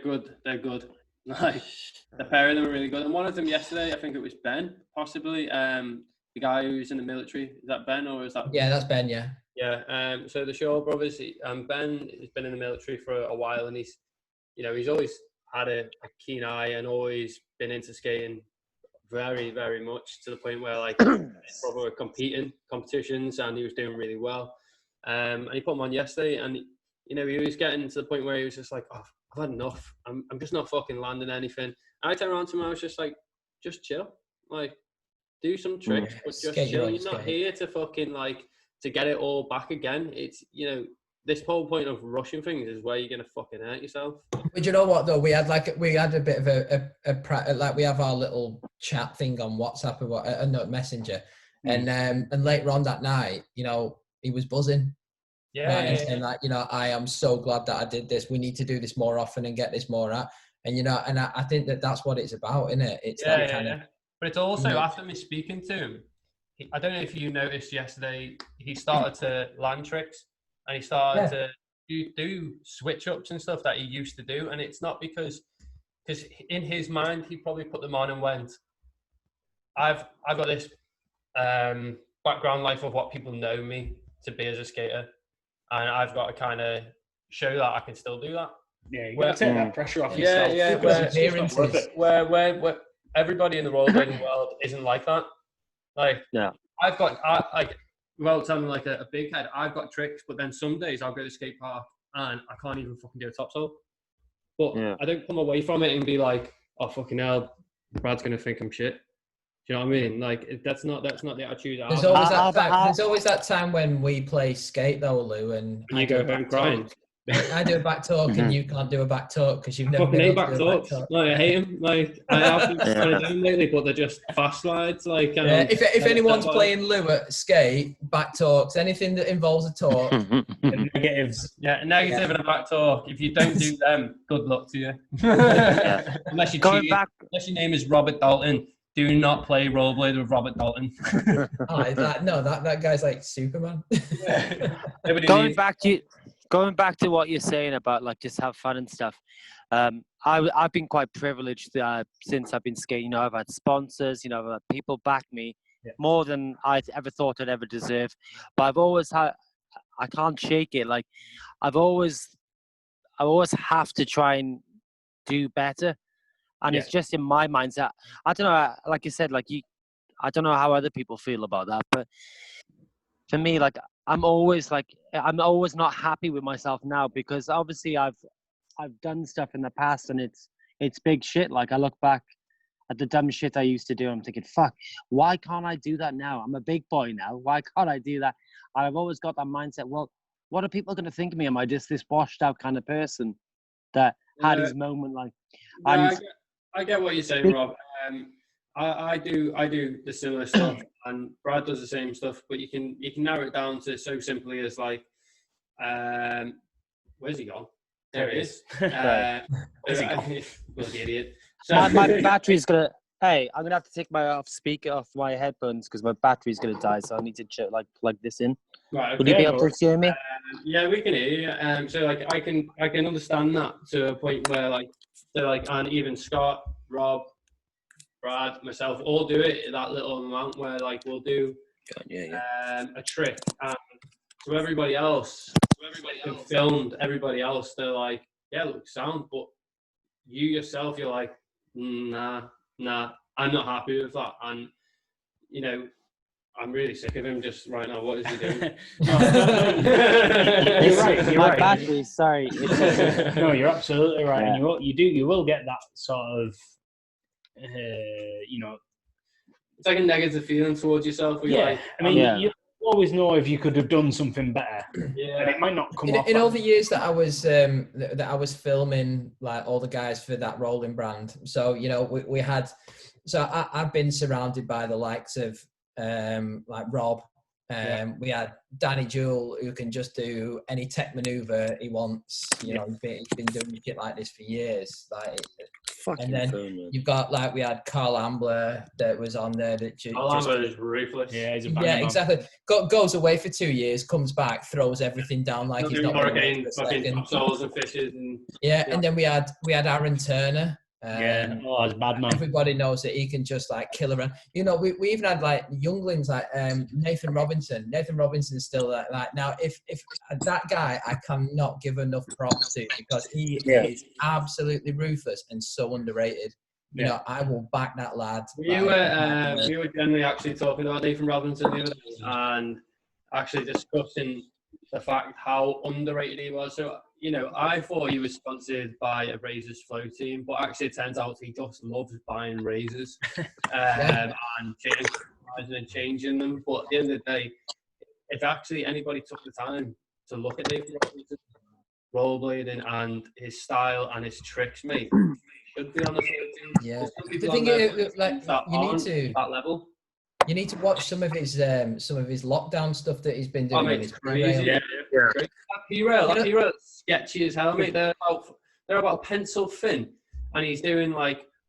good. They're good. Like, the pair of them are really good. And one of them yesterday, I think it was Ben, possibly. The guy who's in the military. Is that Ben or is that? Yeah, that's Ben. Yeah. Yeah. So the Shaw brothers, Ben has been in the military for a while, and he's always had a keen eye and always been into skating very, very much, to the point where like his brother were competing competitions and he was doing really well. And he put him on yesterday, and you know, he was getting to the point where he was just like, oh, I've had enough. I'm just not fucking landing anything. And I turned around to him, I was just like, just chill. Like, do some tricks, but just chill. You're not here to fucking like to get it all back again. It's, you know, this whole point of rushing things is where you're gonna fucking hurt yourself. But you know what though, we had a bit of a like, we have our little chat thing on WhatsApp or no, Messenger, and later on that night, you know, he was buzzing. And like, you know, I am so glad that I did this. We need to do this more often and get this more out. And you know, and I think that's what it's about, isn't it? It's that kind of. But it's also, after me speaking to him, I don't know if you noticed yesterday, he started to land tricks and he started to do switch ups and stuff that he used to do. And it's not because in his mind, he probably put them on and went, I've got this background life of what people know me to be as a skater. and I've got to kind of show that I can still do that. Yeah, you got to take that pressure off yourself. Where everybody in the rollerblading world isn't like that. Like, I've got without sounding like a big head, I've got tricks, but then some days I'll go to the skate park and I can't even fucking do a topsoul. But I don't come away from it and be like, oh fucking hell, Brad's gonna think I'm shit. Do you know what I mean? Like, that's not the attitude. There's always that time when we play skate though, Lou, and you go home crying. I do a back talk and you can't do a back talk because you've never fucking been hate back talks. Like, I hate them. Like, I have been trying to do them lately, but they're just fast slides. Like, if anyone's playing Lou at skate, back talks, anything that involves a talk, negatives. Yeah, negative and a back talk. If you don't do them, good luck to you. Unless your name is Robert Dalton. Do not play rollerblade with Robert Dalton. that guy's like Superman. Going back to what you're saying about like just have fun and stuff. I've been quite privileged since I've been skating. I've had sponsors. I've had people back me more than I ever thought I'd ever deserve. But I've always had. I can't shake it. Like I always have to try and do better. And it's just in my mindset. I don't know, like you said, I don't know how other people feel about that. But for me, like, I'm always not happy with myself now because obviously I've done stuff in the past and it's big shit. Like I look back at the dumb shit I used to do. I'm thinking, fuck, why can't I do that now? I'm a big boy now. Why can't I do that? And I've always got that mindset. Well, what are people going to think of me? Am I just this washed out kind of person that had his moment? Like, I get what you're saying, Rob. I do the similar stuff, and Brad does the same stuff. But you can narrow it down to so simply as like, where's he gone? There he is. Where's he gone? Bloody idiot. So, my battery's gonna. Hey, I'm gonna have to take my speaker off my headphones because my battery's gonna die. So I need to plug this in. Right, okay. Would you be able to hear me? Yeah, we can hear you. So like, I can understand that to a point where and even Scott, Rob, Brad, myself, all do it at that little amount where like we'll do a trick, and to everybody else, filmed everybody else, they're like, yeah, looks sound, but you yourself, you're like, nah, I'm not happy with that, and I'm really sick of him just right now. What is he doing? You're right. My battery, sorry. No, you're absolutely right. Yeah. And you will get that sort of, it's like a negative feeling towards yourself. You always know if you could have done something better. Yeah. And it might not come off. In all the years that I was filming like all the guys for that rolling brand. So, we had, I've been surrounded by the likes of, like Rob, we had Danny Jewell, who can just do any tech maneuver he wants. He's been doing shit like this for years. And then you've got we had Carl Ambler that was on there. Carl Ambler is ruthless. Yeah, he's a banger. Exactly. Goes away for 2 years, comes back, throws everything down like he's not fucking souls and fishes. And then we had Aaron Turner. He's bad man. Everybody knows that he can just kill around. We even had younglings like Nathan Robinson. Nathan Robinson's still like now. If that guy, I cannot give enough props to because he is absolutely ruthless and so underrated. I will back that lad. We were generally actually talking about Nathan Robinson the other day and actually discussing the fact how underrated he was. So. I thought he was sponsored by a razors flow team, but actually it turns out he just loves buying razors and changing them. But at the end of the day, if actually anybody took the time to look at Nathan Robinson's rollerblading and his style and his tricks, mate, he should be on the flow team. Yeah, the thing is, you need to that level. You need to watch some of his lockdown stuff that he's been doing. It's crazy. Yeah. That P-rail, sketchy as hell, mate. They're about a pencil thin, and he's doing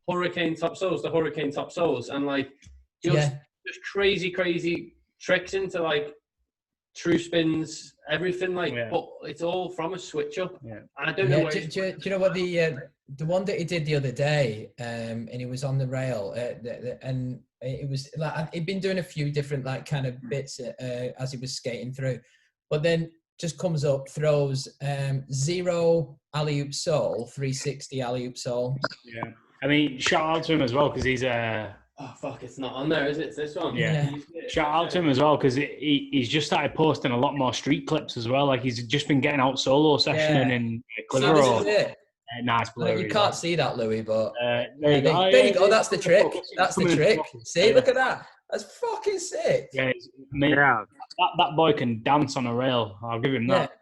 hurricane top soles, and just crazy tricks into true spins, everything but it's all from a switch up. Yeah. And I don't know. Do you know what the one that he did the other day, and he was on the rail, and it was he'd been doing a few different kind of bits as he was skating through, but then just comes up, throws 0 alley-oop soul, 360 alley-oop soul. Yeah. I mean, shout out to him as well because he's oh fuck, it's not on there, is it? It's this one. Yeah. Shout out to him as well because he's just started posting a lot more street clips as well. Like he's just been getting out solo sessioning in Clitheroe. So this is it. Nice blurry. You can't see that, Louis, but there you go. There you go. That's the trick. That's the trick. See, look at that. That's fucking sick. Yeah, that boy can dance on a rail. I'll give him that.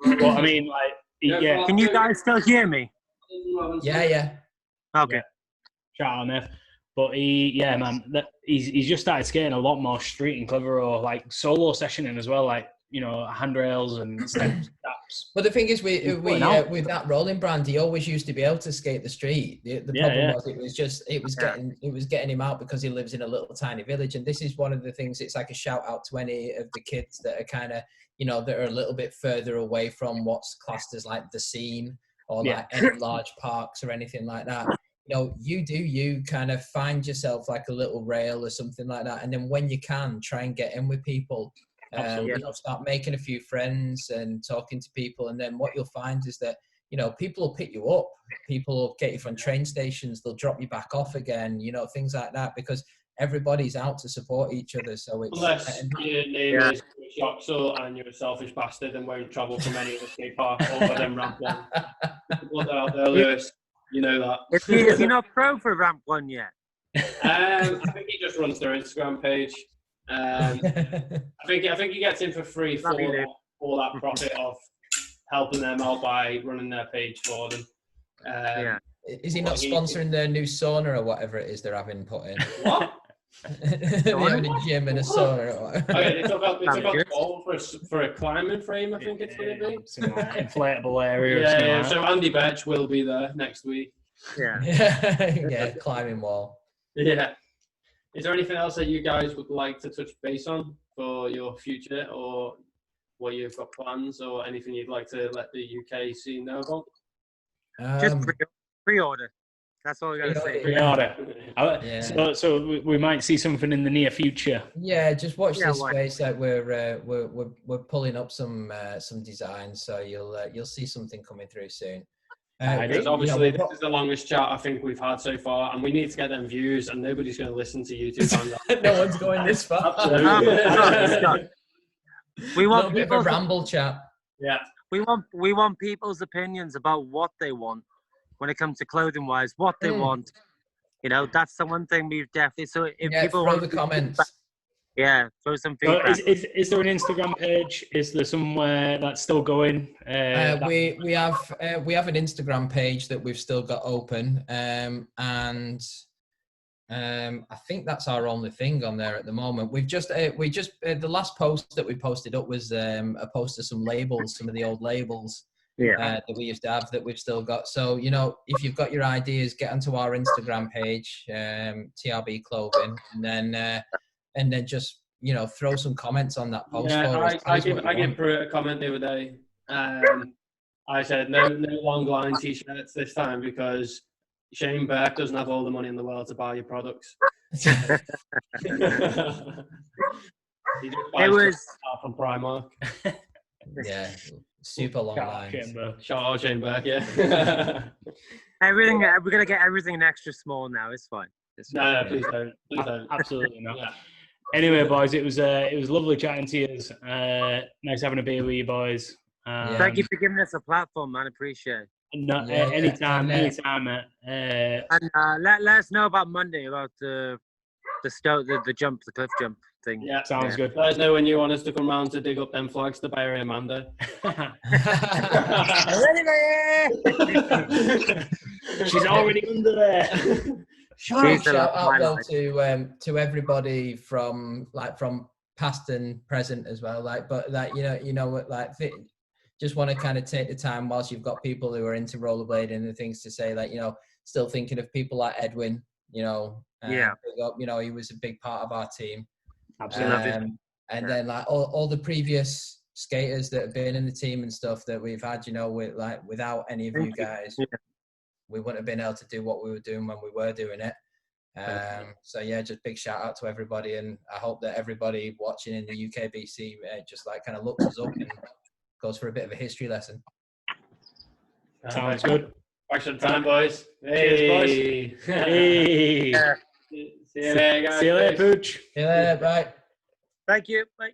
But I mean, like, yeah. Can you guys still hear me? Yeah. Okay. Yeah. Shout out on F. But he's just started skating a lot more street in Clitheroe, like solo sessioning as well, like, you know, handrails and steps. But the thing is, with that rolling brand, he always used to be able to skate the street. The problem was it was getting him out because he lives in a little tiny village. And this is one of the things. It's like a shout out to any of the kids that are kind of, you know, that are a little bit further away from what's classed as like the scene or like any large parks or anything like that. You know, you kind of find yourself like a little rail or something like that, and then when you can, try and get in with people. You know, start making a few friends and talking to people, and then what you'll find is that, you know, people will pick you up, people will get you from train stations, they'll drop you back off again, you know, things like that, because everybody's out to support each other. So it's unless your name is Yasel and you're a selfish bastard and won't travel from any other skate park or them ramp one. Put that out there, Lewis. You know that. Is he not pro for ramp one yet? I think he just runs their Instagram page. I think he gets in for free for that profit of helping them out by running their page for them. Is he not sponsoring their new sauna or whatever it is they're having put in? What? They're having a gym and a sauna or whatever. Okay, they took out the ball for a climbing frame, I think it's going to be. Inflatable area. Yeah, so Andy Betch will be there next week. Yeah, climbing wall. Yeah. Is there anything else that you guys would like to touch base on for your future, or what you've got plans, or anything you'd like to let the UK scene know about? Just pre-order. That's all we got to say. Pre-order. So we might see something in the near future. Yeah, just watch this space that we're pulling up some designs, so you'll see something coming through soon. Because obviously this is the longest chat I think we've had so far, and we need to get them views, and nobody's going to listen to YouTube. No one's going this far. We want a bit of a ramble chat. Yeah. We want people's opinions about what they want when it comes to clothing wise, what they want. You know, that's the one thing we've definitely. So if people throw the comments. Throw some feedback. Is there an Instagram page? Is there somewhere that's still going? We have an Instagram page that we've still got open, and I think that's our only thing on there at the moment. We just the last post that we posted up was a post of some labels, some of the old labels that we used to have that we've still got. So, you know, if you've got your ideas, get onto our Instagram page, TRB Clothing, and then just, you know, throw some comments on that post. I gave Pruett a comment the other day. I said no long line t-shirts this time because Shane Burke doesn't have all the money in the world to buy your products. He just buys from Primark. Yeah, super long lines. Shout out Shane Burke, yeah. Everything, we're gonna get everything extra small now. It's fine. No, please don't. Please don't. Absolutely not. Yeah. Anyway, boys, it was lovely chatting to you. Nice having a beer with you, boys. Thank you for giving us a platform, man. Appreciate it. Anytime, mate. And let us know about Monday about the cliff jump thing. Yeah, sounds good. Let us know when you want us to come round to dig up them flags to bury Amanda. She's already under there. Shout out though to everybody from past and present as well. Just want to kind of take the time whilst you've got people who are into rollerblading and things to say, like, you know, still thinking of people like Edwin, you know, you know, he was a big part of our team. Absolutely. Then like all the previous skaters that have been in the team and stuff that we've had, you know, without any of you guys, we wouldn't have been able to do what we were doing when we were doing it. So yeah, just big shout out to everybody, and I hope that everybody watching in the UKBC just like kind of looks us up and goes for a bit of a history lesson. Sounds good. Thanks for the time, boys. Cheers, boys. Hey. See you later, guys. See you later, Pooch. See you later, bye. Thank you. Bye.